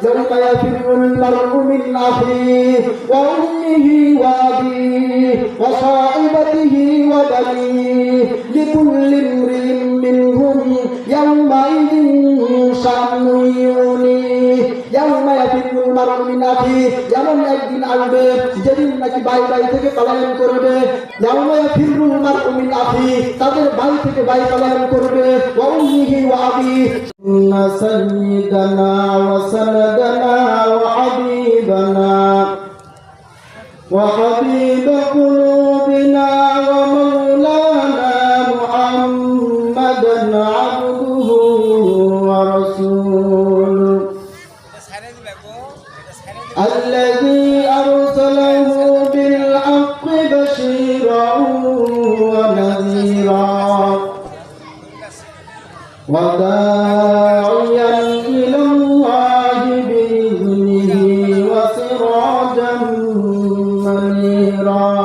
يوم يفر المرء من أخيه وأمه وأبيه وصاحبته وبنيه لكل امرئ منهم يومئذ شأن يغنيه يوم يفر المرء من أخيه এমন একদিন আসবে যেদিন নাকি ভাই ভাই থেকে পলায়ন করবে يوم يفر المرء من أخيه তাদের ভাই থেকে ভাই পলায়ন করবে وأمه وأبيه سيدنا وسندنا وحبيبنا وحبيب قلوبنا ومولانا محمدا عبده ورسوله الذي أرسله بالحق بشيرا ونذيرا وداعيا إلى الله بإذنه وسراجا منيرا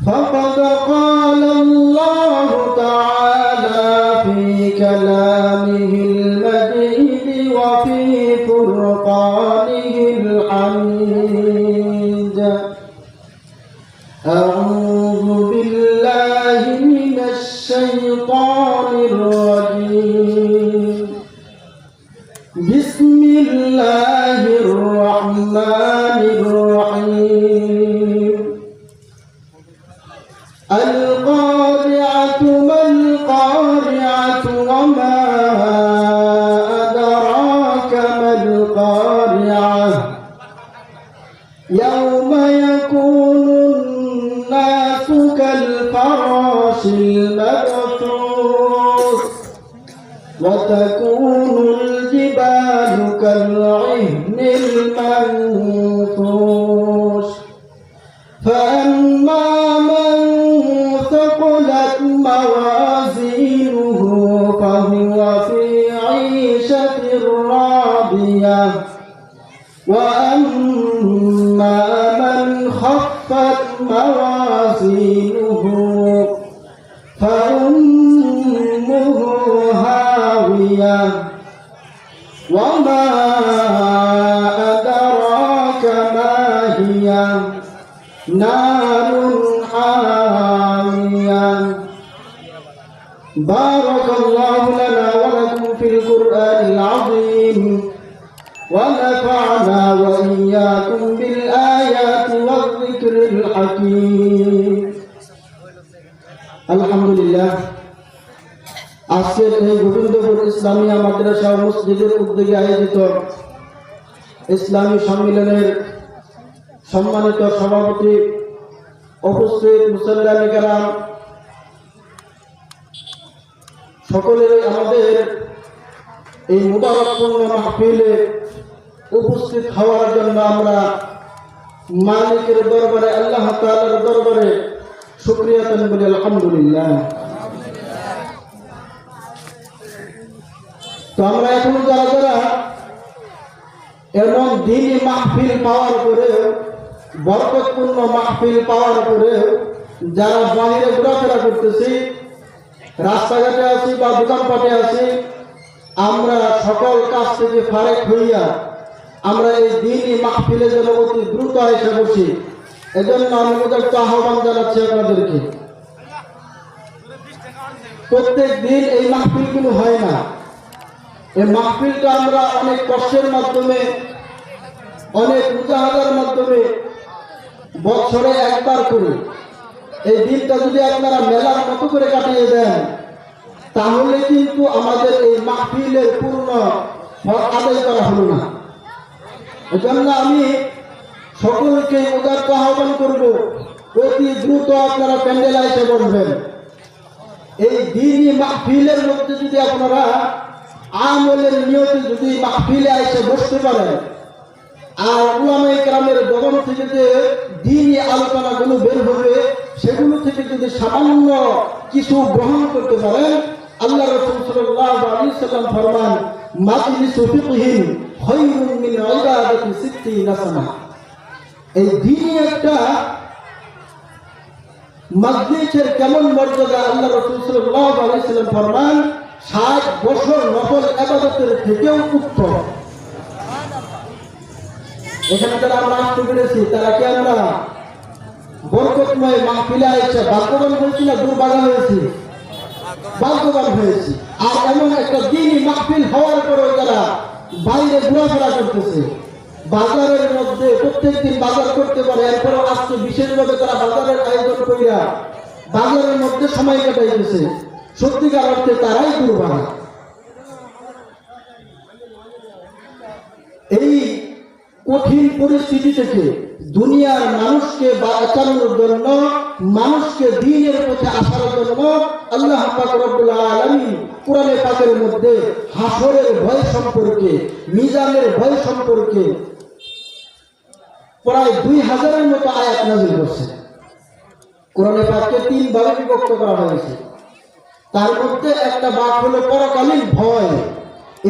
فقد قال الله تعالى في كلامه المجيد وفي فرقانه الحميد أعوذ بالله من الشيطان الرجيم بسم الله الرحمن الرحيم القارعة ما القارعة وما أدراك ما القارعة يوم يكون الناس كالفراش المبثوث وتكون الجبال كالعهن المنفوش فأما من ثقلت موازينه فهو في عيشة راضية وأما من خفت موازينه فأمه هاوية وما أدراك ما هي نار حامية بارك الله لنا ولكم في القرآن العظيم ونفعنا وإياكم بالآيات والذكر الحكيم الحمد لله আজকের এই গোবিন্দপুর ইসলামিয়া মাদ্রাসা ও মসজিদের উদ্যোগে আয়োজিত ইসলামী সম্মেলনের সম্মানিত সভাপতি উপস্থিত মুসল্লিয়ানে কেরাম সকলেরই আমাদের এই মুবারকপূর্ণ মাহফিলে উপস্থিত হওয়ার জন্য আমরা মালিকের দরবারে আল্লাহ তাআলার দরবারে শুকরিয়া জানাই বলি আলহামদুলিল্লাহ। তো আমরা এখন যারা যারা এমন দিনই মাহফিল পাওয়ার পরে বরকতপূর্ণ মাহফিল পাওয়ার পরে যারা বাইরে ঘোরাফেরা করতেছি রাস্তাঘাটে আছি বা দোকানপাটে আছি আমরা সকল কাজ থেকে ফারেক হইয়া আমরা এই দিনই মাহফিলে যেন অতি দ্রুত এসে বসি এজন্য আমি ওদেরকে আহ্বান জানাচ্ছি আপনাদেরকে। প্রত্যেক দিন এই মাহফিলগুলো হয় না, এই মাহফিলটা আমরা অনেক কষ্টের মাধ্যমে অনেক মুজাহাদার মাধ্যমে বছরে একবার করি। এই দিনটা যদি আপনারা মেলার মতো করে কাটিয়ে দেন তাহলে কিন্তু আমাদের এই মাহফিলের পূর্ণ হক আদায় করা হলো না। এজন্য আমি সকলকে উদারত আহ্বান করব অতি দ্রুত আপনারা প্যান্ডেলে এসে বসবেন। এই দিনই মাহফিলের মধ্যে যদি আপনারা আমলের নিয়তে যদি মাহফিলে এসে বসতে পারেন আর উলামায়ে কেরামের জবান থেকে যে দিনই আলোচনাগুলো বের হবে সেগুলো থেকে যদি সামান্য কিছু গ্রহণ করতে পারেন আল্লাহ রাসূল সাল্লাল্লাহু আলাইহি ওয়াসাল্লাম ফরমান মাজলিসু ফিকহিন খায়রুম মিন ইবাদাতি 60 সানা। এই দিনই একটা মাজলিসের কেমন মর্যাদা আল্লাহ রাসূল সাল্লাল্লাহু আলাইহি ওয়াসাল্লাম ফরমান 60 বছর নফল ইবাদতের থেকেও উত্তম। এখানে যারা আমরা আসতে পেরেছি তারা কি আমরা বরকতময় মাহফিলে এসে ভাগ্যবান হয়েছি না দুর্ভাগা হয়েছি? ভাগ্যবান হয়েছি। আর এমন একটা দিনই মাহফিল হওয়ার পরেও যারা বাইরে ঘোরাফেরা করতেছে, বাজারের মধ্যে প্রত্যেকদিন বাজার করতে পারে, এরপরেও আজকে বিশেষভাবে তারা বাজারের আয়োজন করিয়া বাজারের মধ্যে সময় কাটাইতেছে, সত্যিকার অর্থে তারাই দুর্ভাগা। এই কঠিন পরিস্থিতি থেকে দুনিয়ার মানুষকে বাঁচানোর জন্য, মানুষকে দ্বীনের পথে আসার জন্য আল্লাহ পাক রব্বুল আলামিন কোরআনে পাকের মধ্যে হাসরের ভয় সম্পর্কে, মিজানের ভয় সম্পর্কে প্রায় 2000-এর মতো আয়াত নাযিল করেছেন। কোরআনে পাককে 3 ভাগে বিভক্ত করা হয়েছে। তার মধ্যে একটা ভাগ হলো পরকালীন ভয়।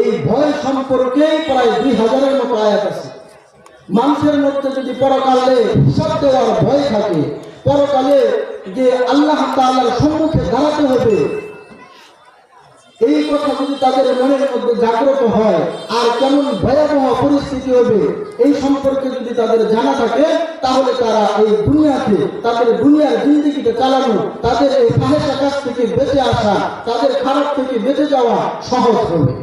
এই ভয় সম্পর্কে প্রায় 2000-এর মতো আয়াত আছে। মানুষের মধ্যে যদি পরকালে হিসাব দেওয়ার ভয় থাকে, পরকালে যে আল্লাহ তাআলার সম্মুখে দাঁড়াতে হবে, এই কথা যদি তাদের মনের মধ্যে জাগ্রত হয়, আর কেমন ভয়াবহ পরিস্থিতি হবে এই সম্পর্কে যদি তাদের জানা থাকে, তাহলে তারা এই দুনিয়াতে তাদের দুনিয়ার জিন্দেগিটা চালানো, তাদের এই ফাহেসা কাজ থেকে বেঁচে আসা, তাদের খারাপ থেকে বেঁচে যাওয়া সহজ হবে।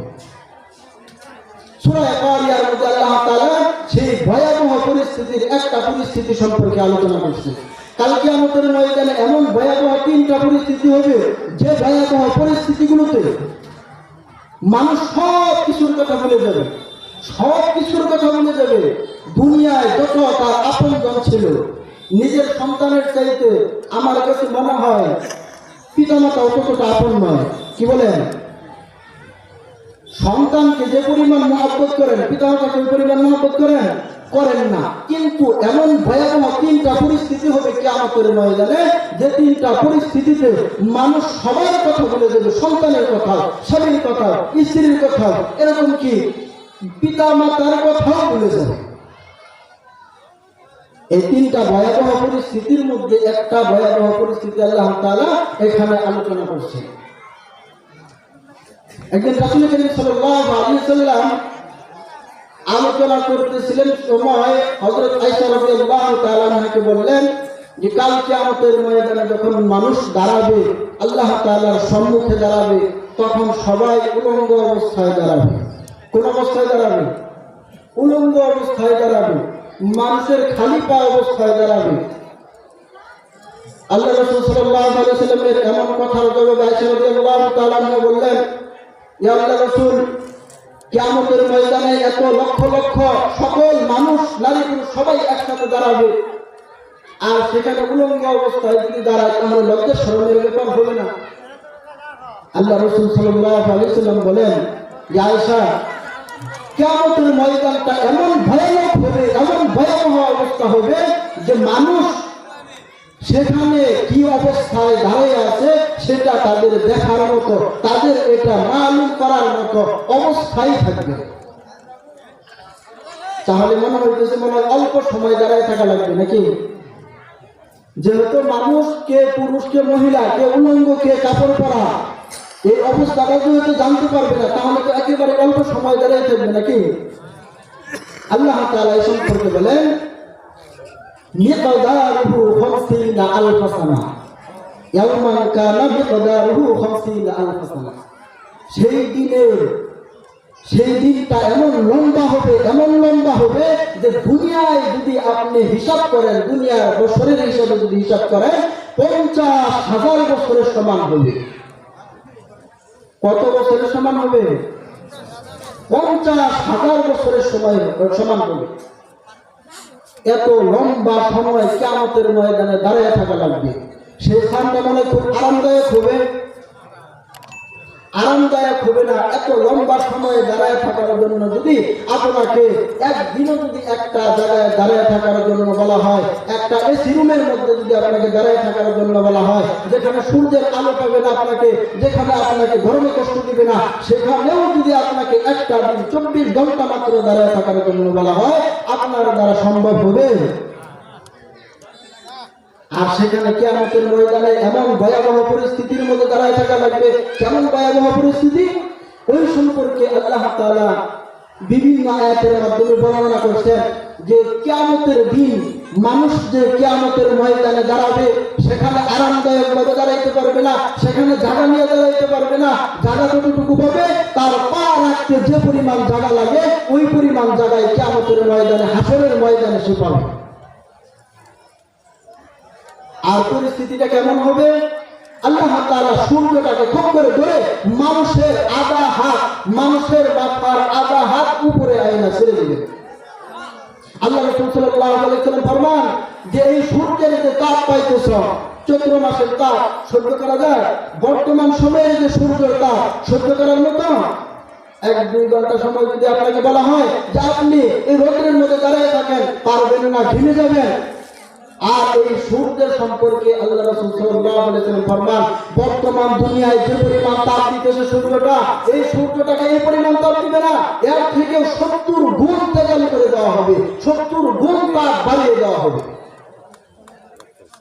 সূরা কারিয়ার মধ্যে আল্লাহ তাআলা সেই ভয়াবহ পরিস্থিতির একটা পরিস্থিতি সম্পর্কে আলোচনা করছেন। কাল কিয়ামতের ময়দানে এমন ভয়াবহ 3টা পরিস্থিতি হবে, যে ভয়াবহ পরিস্থিতিগুলোতে মানুষ সব কিছুর কথা ভুলে যাবে, সব কিছুর কথা ভুলে যাবে। দুনিয়ায় যত তার আপনজন ছিল, নিজের সন্তানের চাইতে আমার কাছে মনে হয় পিতামাতা অতটা আপন নয়। কি বলেন? সন্তানকে যে পরিমাণ মহব্বত করেন, পিতামাতাকে ওই পরিমাণ মহব্বত করেন না। কিন্তু এমন ভয়াবহ 3টা পরিস্থিতি হবে কিয়ামতের ময়দানে, যে 3টা পরিস্থিতিতে মানুষ সবার কথা বলে যাবে, সন্তানের কথা, স্বামীর কথা, স্ত্রীর কথা, এরকম কি পিতামাতার কথাও বলে যাবে। এই 3টা ভয়াবহ পরিস্থিতির মধ্যে একটা ভয়াবহ পরিস্থিতি আল্লাহ তাআলা এখানে আলোচনা করছেন। একদিন রাসূল করিম সাল্লাল্লাহু আলাইহি ওয়াসাল্লাম আলোচনা করতেছিলেন সময় হযরত আয়েশা রাদিয়াল্লাহু তাআলা আনহাকে বললেন যে কাল কিয়ামতের ময়দানে যখন মানুষ দাঁড়াবে, আল্লাহ তাআলার সম্মুখে দাঁড়াবে, তখন সবাই উলঙ্গ অবস্থায় দাঁড়াবে। কোন অবস্থায় দাঁড়াবে? উলঙ্গ অবস্থায় দাঁড়াবে, মানুষের খালি পা অবস্থায় দাঁড়াবে। আল্লাহ রাসূল সাল্লাল্লাহু আলাইহি ওয়াসাল্লামের এমন কথার জবাবে আয়েশা রাদিয়াল্লাহু তাআলা আনহা বললেন, ইয়া আল্লাহ রাসূল, কিয়ামতের ময়দানে এত লক্ষ লক্ষ সকল মানুষ, নারী পুরুষ সবাই একসাথে দাঁড়াবে, আর সেখানে উলঙ্গ অবস্থায় যদি দাঁড়ায় তাহলে লজ্জা শরমের ব্যাপার হবে না? আল্লাহ রাসূল সাল্লাল্লাহু আলাইহি ওয়াসাল্লাম বলেন, ইয়া আয়েশা, কিয়ামতের ময়দানটা এমন ভয়ানক হবে, এমন ভয়াবহ অবস্থা হবে যে মানুষ সেখানে কি অবস্থায় দাঁড়িয়ে আছে সেটা তাদের দেখার মতো, তাদের এটা মালুম করার মতো অবস্থায় থাকবে। তাহলে মনে হইতেছে মনে হয় অল্প সময় দাঁড়ায় থাকা লাগবে নাকি? যেহেতু মানুষ, কে পুরুষ কে মহিলা, কে উলঙ্গ কে কাপড় পরা, এই অবস্থাটা যেহেতু জানতে পারবে না, তাহলে তো একেবারে অল্প সময় দাঁড়ায় থাকবে নাকি? আল্লাহ তাআলা এই সম্পর্কে বলেন, মিকদারুহু 50,000 সানা, ইয়াওমান কানা মিকদারুহু 50,000 সানা। সেই দিনটা এমন লম্বা হবে, এমন লম্বা হবে যে দুনিয়ায় যদি আপনি হিসাব করেন, দুনিয়ার বছরের হিসাবে যদি হিসাব করেন, 50,000 বছরের সমান হবে। কত বছরের সমান হবে? 50,000 বছরের সমান হবে। এত লম্বা সময় কিয়ামতের ময়দানে দাঁড়িয়ে থাকা লাগবে। সেই স্থানটা মনে খুব আরামদায়ক হবে? আরামদায়ক হবে না। এত লম্বা সময় দাঁড়ায় থাকার জন্য যদি আপনাকে একদিনও যদি একটা জায়গায় দাঁড়িয়ে থাকার জন্য বলা হয়, একটা এসি রুমের মধ্যে যদি আপনাকে দাঁড়িয়ে থাকার জন্য বলা হয়, যেখানে সূর্যের আলো পাবে না আপনাকে, যেখানে আপনাকে গরমে কষ্ট দিবে না, সেখানেও যদি আপনাকে একটা দিন 24 ঘন্টা মাত্র দাঁড়িয়ে থাকার জন্য বলা হয়, আপনার দ্বারা সম্ভব হবে? আর সেখানে কিয়ামতের ময়দানে এমন ভয়াবহ পরিস্থিতির মধ্যে দাঁড়ায় থাকা লাগবে। কেমন ভয়াবহ পরিস্থিতি? ওই সম্পর্কে আল্লাহ তাআলা বিভিন্ন আয়াতের মাধ্যমে বর্ণনা করছেন যে কিয়ামতের দিন মানুষ যে কিয়ামতের ময়দানে দাঁড়াবে, সেখানে আরামদায়ক ভাবে দাঁড়াইতে পারবে না, সেখানে জায়গা নিয়ে দাঁড়াইতে পারবে না। জায়গা যতটুকু পাবে তার পা রাখতে যে পরিমাণ জায়গা লাগে ওই পরিমাণ জায়গায় কিয়ামতের ময়দানে, হাসরের ময়দানে সে পাবে। আর পরিস্থিতিটা কেমন হবে? আল্লাহ তাআলা সূর্যটাকে খুব করে ধরে মানুষের আধা হাত, মানুষের মাথার আধা হাত উপরে আয়না ছেড়ে দিবে। আল্লাহ রাসূল সাল্লাল্লাহু আলাইহি ওয়াসাল্লাম ফরমান যে এই সূর্যের যে তাপ পাইতেছ, চৈত্র মাসের তাপ সহ্য করা যায়? বর্তমান সময়ে যে সূর্যের তাপ সহ্য করার মতো? 1-2 ঘন্টা সময় যদি আপনাকে বলা হয় যে আপনি এই রোদের মধ্যে দাঁড়িয়ে থাকেন, পারবেন না, ঘেমে যাবেন। আর এই সূর্যের সম্পর্কে আল্লাহ রাসূল সাল্লাল্লাহু আলাইহি ওয়াসাল্লাম ফরমান বর্তমান দুনিয়ায় যে পরিমাণ তাপ দিতেছে সূর্যটা, এই সূর্যটাকে এই পরিমাণ তাপ দিবে না, এর থেকে 70 গুণ তেজাল করে দেওয়া হবে, 70 গুণ তাপ বাড়িয়ে দেওয়া হবে।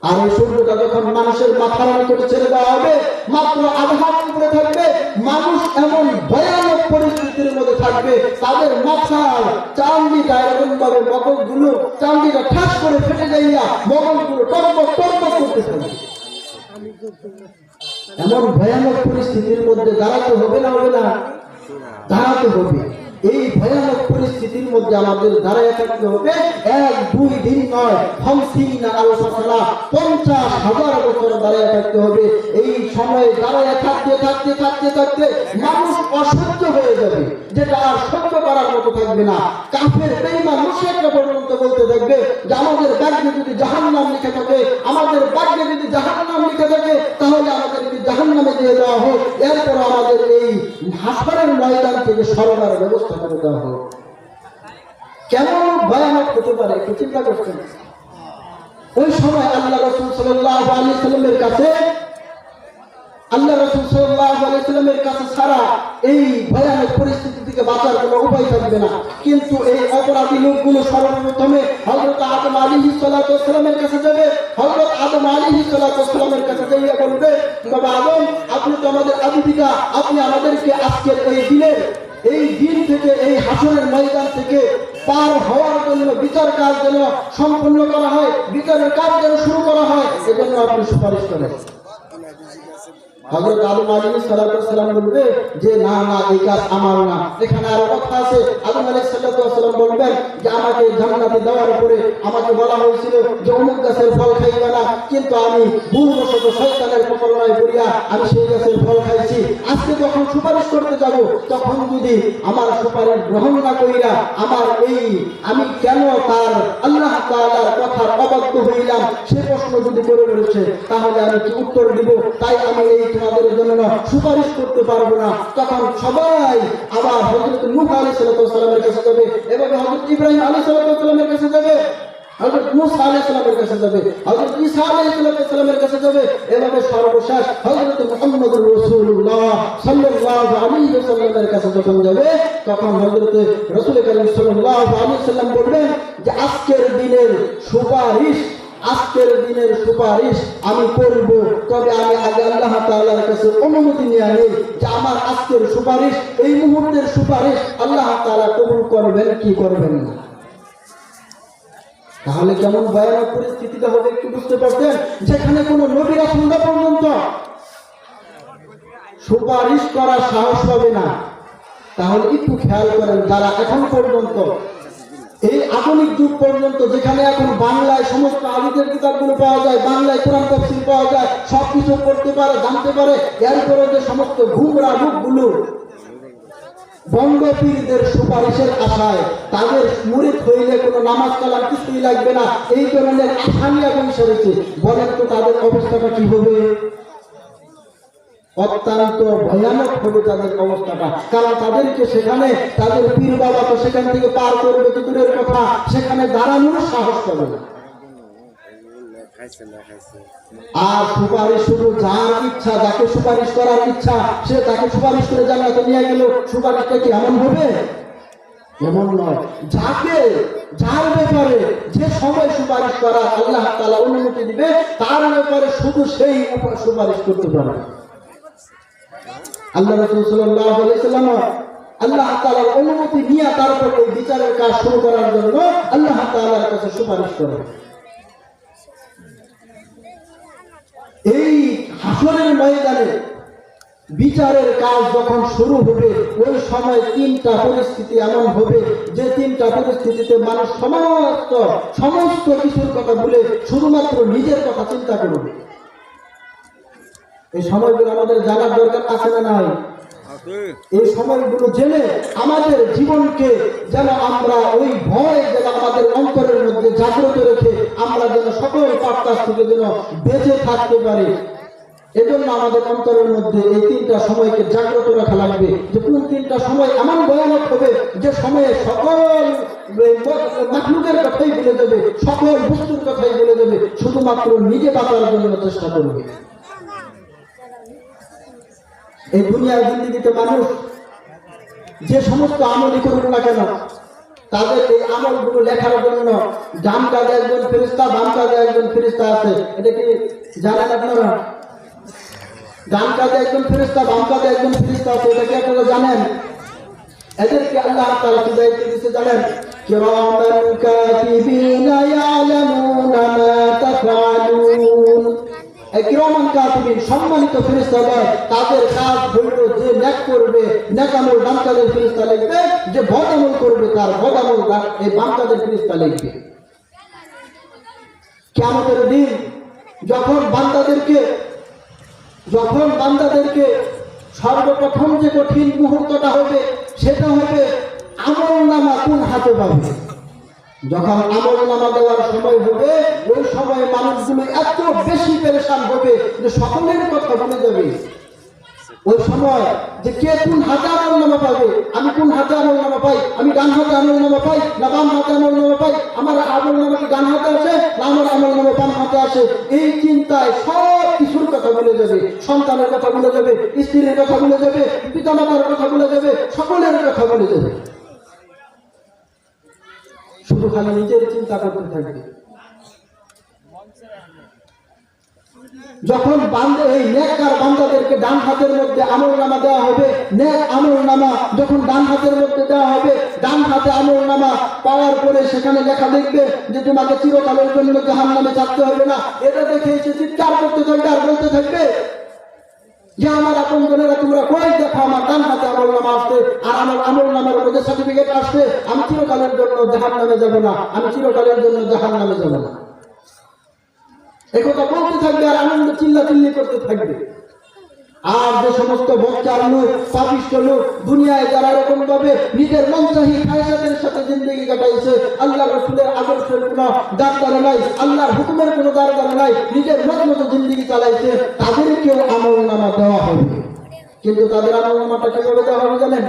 আর এই সূর্যটা যখন মানুষের মাথার নিকটে ছেড়ে দেওয়া হবে, মাত্র আধা হাত উপরে থাকবে, মানুষ এমন ভয়ানক পরিস্থিতির মধ্যে থাকবে, তাদের মাথার চামড়িটা এরকম ভাবে, মগজগুলো চামড়িটা ঠাস করে ফেটে যাইয়া মগজগুলো টকবক টকবক করতে থাকবে। এমন ভয়ানক পরিস্থিতির মধ্যে দাঁড়াতে হবে না? হবে না? দাঁড়াতে হবে। এই ভয়ানক পরিস্থিতির মধ্যে আমাদের দাঁড়ায় থাকতে হবে। 1-2 দিন নয়, 50,000 বছর দাঁড়ায় থাকতে হবে। এই সময়ে দাঁড়ায় থাকতে থাকতে থাকতে থাকতে মানুষ অসহ্য হয়ে যাবে, যেটা আর সহ্য করার মতো থাকবে না। কাফের বেঈমান মুশরিকরা পর্যন্ত বলতে থাকবে যে আমাদের ভাগ্যে যদি জাহান্নাম লিখে থাকে, আমাদের ভাগ্যে যদি জাহান্নাম লিখে থাকে, তাহলে আমাদেরকে জাহান্নামে দিয়ে দেওয়া হোক, এরপর আমাদের এই হাসরের ময়দান থেকে সরানোর ব্যবস্থা করে দেওয়া হোক। কেমন ভয়ানক হতে পারে একটু চিন্তা করছেন? ওই সময় আল্লাহ রাসূল সাল্লাল্লাহু আলাইহি ওয়াসাল্লামের কাছে, আল্লাহ রাসূল সাল্লাল্লাহু আলাইহি ওয়াসাল্লামের কাছে ছাড়া এই ভয়ানক পরিস্থিতি থেকে বাঁচার কোনো উপায় থাকবে না। কিন্তু এই অপরাধী লোকগুলো সর্বপ্রথমে হযরত আদম আলাইহিস সালাতু ওয়াস সালামের কাছে যাবে। হযরত আদম আলাইহিস সালাতু ওয়াস সালামের কাছে যাইয়া বলবে, বাবা আদম, আপনি তো আমাদের আদি পিতা, আপনি আমাদেরকে আজকের এই দিন থেকে, এই হাসরের ময়দান থেকে পার হওয়ার জন্য বিচার কাজ যেন সম্পন্ন করা হয়, বিচারের কাজ যেন শুরু করা হয়, এজন্য আপনি সুপারিশ করেন। হযরত আদম আলাইহিস সালাতু ওয়াস সালাম বলবে যে না না, এই কাজ আমার না। এখানে আরো কথা আছে। আদম আলাইহিস সালাতু ওয়াস সালাম বলবেন যে আমাকে জান্নাতে দেওয়ার পরে আমাকে বলা হয়েছিল যে অমুক গাছের ফল খাইবে না, কিন্তু আমি ভুলবশত শয়তানের প্রতারণায় পড়িয়া আমি সেই গাছের ফল খাইছি। আজকে যখন সুপারিশ করতে যাব, তখন যদি আমার সুপারিশ গ্রহণ না কইরা আমার আমি কেন তার আল্লাহ তাআলার কথার অবাধ্য হইলাম সে প্রশ্ন যদি করে বলেছে, তাহলে আমি কি উত্তর দিব? তাই আমি এই তোমাদের জন্য সুপারিশ করতে পারবো না। তখন সবাই আবার হযরত নূহ আলাইহিস সালামের কাছে যাবে, এভাবে হযরত ইব্রাহিম আলাইহিস সালামের কাছে যাবে, হযরত মুসা আলাইহিস সালামের কাছে যাবে, হযরত ঈসা আলাইহিস সালামের কাছে যাবে, এভাবে সর্বশেষ হযরত মুহাম্মদুর রাসূলুল্লাহ সাল্লাল্লাহু আলাইহি ওয়াসাল্লামের কাছে যখন যাবে, তখন হযরত রাসূল কারীম সাল্লাল্লাহু আলাইহি ওয়াসাল্লাম বলবেন যে আজকের দিনের সুপারিশ আমি করব, তবে আমি আগে আল্লাহ তাআলার কাছে অনুমতি নিয়ে নেই যে আমার আজকের সুপারিশ, এই মুহূর্তের সুপারিশ আল্লাহ তাআলা কবুল করবেন কি করবেন না। তাহলে কেমন ভয়ানক পরিস্থিতিটা হবে একটু বুঝতে পারছেন? যেখানে কোনো নবী রাসূলরা পর্যন্ত সুপারিশ করার সাহস পাবে না। তাহলে একটু খেয়াল করেন, যারা এখন পর্যন্ত এই আধুনিক যুগ পর্যন্ত, যেখানে এখন বাংলায় সমস্ত হাদিসের কিতাবগুলো পাওয়া যায়, বাংলায় কোরআন তাফসীর পাওয়া যায়, সবকিছু পড়তে পারে, জানতে পারে, এরপরে যে সমস্ত ঘুমরা লোকগুলো বঙ্গপীরদের সুপারিশের আশায় তাদের মুরিদ হইলে কোনো নামাজ কালাম কিছুই লাগবে না, এই ধরনের আশা নিয়ে বসে রয়েছে, বলেন তো তাদের অবস্থাটা কি হবে? অত্যন্ত ভয়ানক হবে তাদের অবস্থাটা। কারণ তাদেরকে সেখানে তাদের পীর বাবা তো সেখান থেকে পার করবে তো দূরের কথা, সেখানে দাঁড়ানোর সাহস পাবে না। আর সুপারিশ শুধু যার ইচ্ছা, যাকে সুপারিশ করার ইচ্ছা সে তাকে সুপারিশ করে জান্নাতে নিয়ে গেল, সুপারিশটা কি এমন হবে? এমন নয়, যার ব্যাপারে যে সময় সুপারিশ করা আল্লাহ তাআলা অনুমতি দিবে তার ব্যাপারে শুধু সেই সুপারিশ করতে পারে। আল্লাহ রাসূল সাল্লাল্লাহু আলাইহি ওয়াসাল্লাম আল্লাহ তাআলার অনুমতি নিয়ে তারপর এই বিচারের কাজ শুরু করার জন্য আল্লাহ তাআলার কাছে সুপারিশ করে। এই হাসরের ময়দানে বিচারের কাজ যখন শুরু হবে ওই সময় তিনটা পরিস্থিতি এমন হবে যে তিনটা পরিস্থিতিতে মানুষ সমস্ত কিছুর কথা ভুলে শুধুমাত্র নিজের কথা চিন্তা করবে। এই সময়গুলো আমাদের জানার দরকার আছে না নাই? এই সময়গুলো জেনে আমাদের জীবনকে যেন আমরা ওই ভয় যেন আমাদের অন্তরের মধ্যে জাগ্রত রেখে আমরা যেন সকল পাপ কাজ থেকে যেন বেঁচে থাকতে পারি। এজন্য আমাদের অন্তরের মধ্যে এই তিনটা সময়কে জাগ্রত রাখা লাগবে যে কোন তিনটা সময় এমন ভয়ানক হবে যে সময়ে সকল মাখলুকের কথাই বলে দেবে, সকল বস্তুর কথাই বলে দেবে, শুধুমাত্র নিজে বাঁচার জন্য চেষ্টা করবে। এই দুনিয়ার জিন্দেগিতে মানুষ যে সমস্ত আমলই করুক না কেন তাদের এই আমলগুলো লেখার জন্য ডান কাঁধে একজন ফেরেশতা বাম কাঁধে একজন ফেরেশতা আছে। এটা কি জানেন আপনারা? ডান কাঁধে একজন ফেরেশতা বাম কাঁধে একজন ফেরেশতা আছে, এটা কি আপনারা জানেন? এদেরকে আল্লাহ তাআলা কি দায়িত্ব দিয়েছে জানেন? কিরামান কাতিবিনা ইয়ালামুনা মা তাফআলুন। এই কিরামান কাতিবিন সম্মানিত ফেরেশতারা তাদের কাজ হলো যে নেক করবে নেক আমল ডান কাঁধের ফেরেশতা লিখবে, যে বদ আমল করবে তার বদ আমল এই বাম কাঁধের ফেরেশতা লিখবে। কিয়ামতের দিন যখন বান্দাদেরকে সর্বপ্রথম যে কঠিন মুহূর্তটা হবে সেটা হবে আমল নামা কোন হাতে পাবে। যখন আমল নামা দেওয়ার সময় হবে ওই সময় মানুষগুলো এত বেশি পেরেশান হবে যে সকলের কথা বলে যাবে। ওই সময় যে কে কোন হাতে আমল নামা পাবে, আমি কোন হাতে আমল নামা পাই, আমি ডান হাতে আমল নামা পাই না বাম হাতে আমল নামা পাই, আমার আমল নামা কি ডান হাতে আছে না আমার আমল নামা বাম হাতে আছে, এই চিন্তায় সব কিছুর কথা বলে যাবে। সন্তানের কথা বলে যাবে, স্ত্রীর কথা বলে যাবে, পিতামাতার কথা বলে যাবে, সকলের কথা বলে যাবে। শুধু খালি নিজের চিন্তা করতে থাকবে। যখন এই নেককার বান্দাদেরকে ডান হাতের মধ্যে আমলনামা দেওয়া হবে, নেক আমলনামা যখন ডান হাতের মধ্যে দেওয়া হবে, ডান হাতে আমলনামা পাওয়ার পরে সেখানে লেখা দেখবে যে তোমাকে চিরকালের জন্য জাহান্নামে থাকতে হবে না। এটা দেখে এসে চিৎকার করতে থাকবে আর বলতে থাকবে যে আমার আপনজনেরা তোমরা কই দেখো আমার ডান হাতে আমলনামা আসছে আর আমার আমলনামার মধ্যে সার্টিফিকেট আসছে, আমি চিরকালের জন্য জাহান্নামে যাব না, আমি চিরকালের জন্য জাহান্নামে যাব না। একথা বলতে থাকবে আর আনন্দ চিল্লাচিল্লি করতে থাকবে। আর যে সমস্ত বক্তার লোক, পাপিষ্ঠ লোক, দুনিয়ায় যারা এরকম ভাবে নিজের মনচাহি খায়সাতের সাথে জিন্দগি কাটাইছে, আল্লাহ রাসূলের আদর্শের কোনো দাঁড় নাই, আল্লাহর হুকুমের কোনো দাঁড় নাই, নিজের মতো জিন্দগি চালাইছে, তাদেরকেও আমলনামা দেওয়া হবে। কিন্তু তাদের আমলনামাটা কিভাবে দেওয়া হবে জানেন?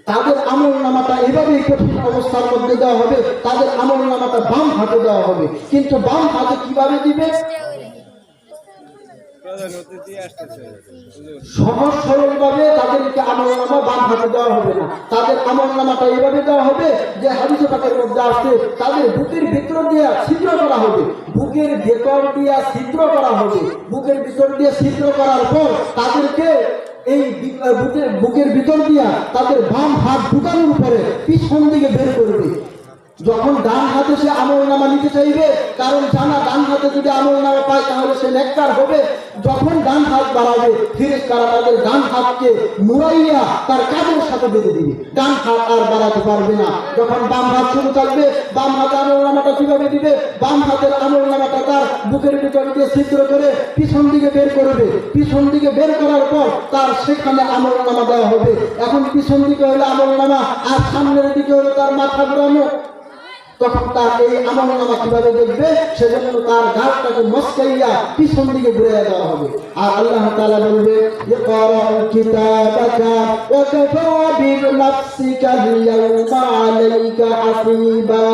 তাদের আমলনামাটা এভাবেই কঠিন অবস্থার মধ্যে দেওয়া হবে, তাদের আমলনামাটা বাম হাতে দেওয়া হবে। কিন্তু বাম হাতে কিভাবে দিবে? সহজ সরল ভাবে তাদেরকে আমলনামা বাম হাতে দেওয়া হবে না, তাদের আমলনামাটা এইভাবে দেওয়া হবে যে হাদিসে পাকের মধ্যে আসছে তাদের বুকের ভিতর দিয়ে ছিদ্র করা হবে, বুকের ভেতর দিয়ে ছিদ্র করা হবে, বুকের ভিতর দিয়ে ছিদ্র করার পর তাদেরকে এই বুকের ভিতর দিয়া তাদের বাম হাত ঢুকানোর উপরে পিছন দিকে বের করবে। যখন ডান হাতে সে আমলনামা নিতে চাইবে, কারণ জানা ডান হাতে যদি আমলনামা পায় তাহলে সে নেককার হবে, যখন ডান হাত বাড়াবে ফেরেশতারা তাদের ডান হাতকে মুড়াইয়া তার কাঁধের সাথে বেঁধে দিবে, ডান হাত আর বাড়াতে পারবে না। যখন বাম হাত শুরু থাকবে, বাম হাতে আমলনামাটা কিভাবে দিবে? বাম হাতের আমলনামাটা তার বুকের ভিতর দিয়ে ছিদ্র করে পিছন দিকে বের করবে, পিছন দিকে বের করার পর তার সেখানে আমলনামা দেওয়া হবে। এখন পিছন দিকে হলো আমলনামা আর সামনের দিকে হলো তার মাথা ঘুরানো। তখন তার এই আমলনামা কিভাবে দেখবে? সেজন্য তার ঘাটটাকে মস্কাইয়া পিছন দিকে ঘুরে দেওয়া হবে। আর আল্লাহ তাআলা বলবে ইকরা কিতাবাকা ওয়া কাফা বিনাফসিকা আল-ইয়াওমা আলাইকা হাসিবা।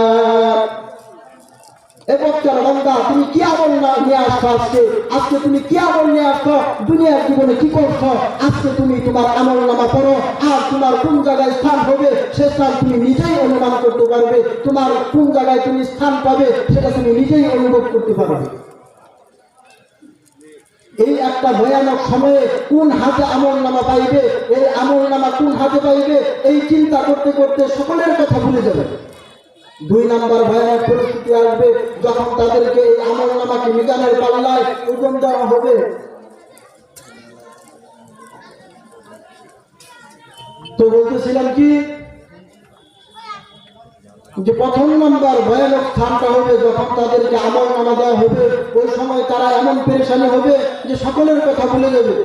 এ বক্তার বান্দা, তুমি কি আমল নিয়ে আসছো? আজকে তুমি কি আমল নিয়ে আসছো? দুনিয়ার জীবনে কি করছো? আজকে তুমি তোমার আমল নামা পড়ো, আর তোমার কোন জায়গায় স্থান হবে সে স্থান তুমি নিজেই অনুমান করতে পারবে। তোমার কোন জায়গায় তুমি স্থান পাবে সেটা তুমি নিজেই অনুভব করতে পারবে। এই একটা ভয়ানক সময়ে কোন হাতে আমল নামা পাইবে, এই আমল নামা কোন হাতে পাইবে, এই চিন্তা করতে করতে সকলের কথা ভুলে যাবে। 2 নম্বর ভয়ানক পরিস্থিতি আসবে যখন তাদেরকে এই আমল নামাকে মিজানের পাল্লায় ওজন দেওয়া হবে। তো বলতেছিলাম কি যে প্রথম নম্বর ভয়ানক স্থানটা হবে যখন তাদেরকে আমল নামা দেওয়া হবে, ওই সময় তারা এমন পেরেশানি হবে যে সকলের কথা ভুলে যাবে।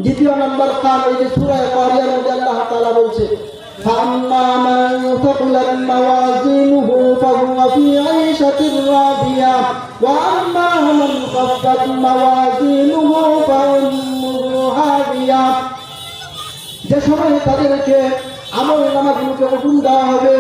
দ্বিতীয় নম্বর স্থান এই যে সূরা কারিয়ার মধ্যে আল্লাহ তাআলা বলছে, فَأَمَّا مَنْ ثَقُلَتْ مَوَازِينُهُ فَهُوَ فِي عِيشَةٍ رَاضِيَةٍ وَأَمَّا مَنْ خَفَّتْ مَوَازِينُهُ فَأُمُّهُ هَاوِيَةٌ। যে সময় তাদেরকে আমল নামাগুলোকে ওজন দেওয়া হবে,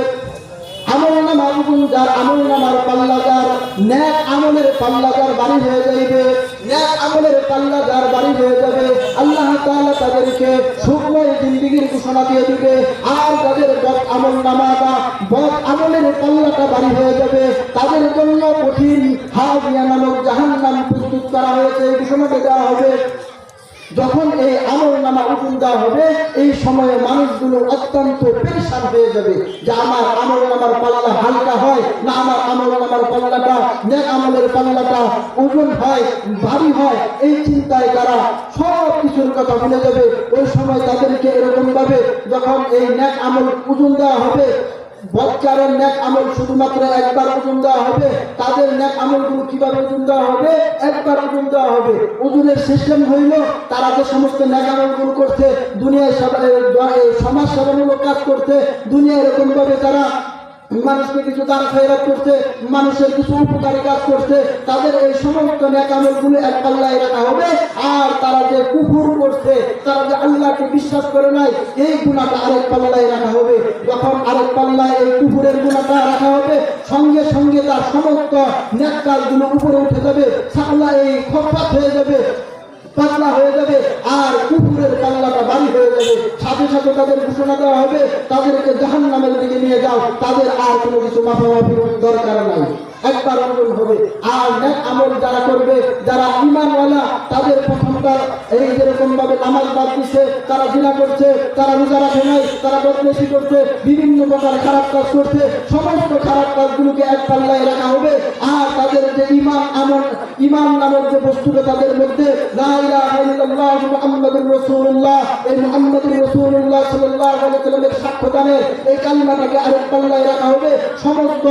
আমল নামা ওজন যার আমল নামার পাল্লা যার নেক আমলের পাল্লা যার বাড়ি হয়ে যাইবে, নেক আমলের পাল্লা যার বাড়ি হয়ে যাবে, আল্লাহ তাআলা তাদেরকে সুখময় জিন্দেগির ঘোষণা দিয়ে দিবে। আর যাদের বদ আমল নামাটা বদ আমলের পাল্লাটা বাড়ি হয়ে যাবে, তাদের জন্য কঠিন হাবিয়া নামক জাহান্নাম প্রস্তুত করা হয়েছে, এই ঘোষণাটা দেওয়া হবে। যখন এই আমল নামা ওজন দেওয়া হবে, এই সময়ে মানুষগুলো অত্যন্ত পেরেশান হয়ে যাবে যে আমার আমল নামার পাল্লা হালকা হয় না আমার আমল নামার পাল্লাটা নেক আমলের পাল্লাটা ওজন হয় ভারী হয়। এই চিন্তায় তারা সব কিছুর কথা ভুলে যাবে। ওই সময় তাদেরকে এরকম ভাবে যখন এই নেক আমল ওজন দেওয়া হবে, বচ্চারের নেক আমল শুধুমাত্র একবার ওজন দেওয়া হবে, তাদের নেক আমলগুলো কিভাবে ওজন দেওয়া হবে? একবার ওজন দেওয়া হবে। ওজনের সিস্টেম হইল তারা যে সমস্ত নেক আমলগুলো করছে, দুনিয়ায় সমাজ সেবামূলক কাজ করছে, দুনিয়া এরকম ভাবে তারা মানুষকে কিছু দান খয়রাত করছে, মানুষের কিছু উপকারী কাজ করছে, তাদের এই সমস্ত নেক আমলগুলো এক পাল্লায় রাখা হবে। আর তারা যে কুফর করছে, তারা যে আল্লাহকে বিশ্বাস করে নাই, এই গুনাহটা আরেক পাল্লায় রাখা হবে। যখন আরেক পাল্লায় এই কুফরের গুনাহটা রাখা হবে, সঙ্গে সঙ্গে তার সমস্ত নেক কাজগুলো উপরে উঠে যাবে, সাল্লাহ এই খফাত হয়ে যাবে, পাতলা হয়ে যাবে, আর কুফরের পাল্লাটা ভারী হয়ে যাবে। সাথে সাথে তাদের ঘোষণা দেওয়া হবে তাদেরকে জাহান্নামের দিকে নিয়ে যাও, তাদের আর কোনো কিছু মাফামাফির দরকার নাই, একবার ওজন হবে। আর নেক আমল যারা করবে, যারা ঈমানওয়ালা, তাদের প্রথমবার এই যেরকম ভাবে নামাজ বাদ দিচ্ছে, তারা জিনা করছে, তারা রোজা রাখে নাই, তারা বদমাইশি করছে, বিভিন্ন প্রকার খারাপ কাজ করছে, সমস্ত খারাপ কাজগুলোকে এক পাল্লায় রাখা হবে। আর তাদের যে ঈমান নামের যে বস্তুটা তাদের মধ্যে, লা ইলাহা ইল্লাল্লাহ মুহাম্মাদুর রাসূলুল্লাহ, এই মুহাম্মাদুর রাসূলুল্লাহ সাল্লাল্লাহু আলাইহি ওয়াসাল্লামের সাক্ষ্যদানের এই কালিমাটাকে আরেক পাল্লায় রাখা হবে। সমস্ত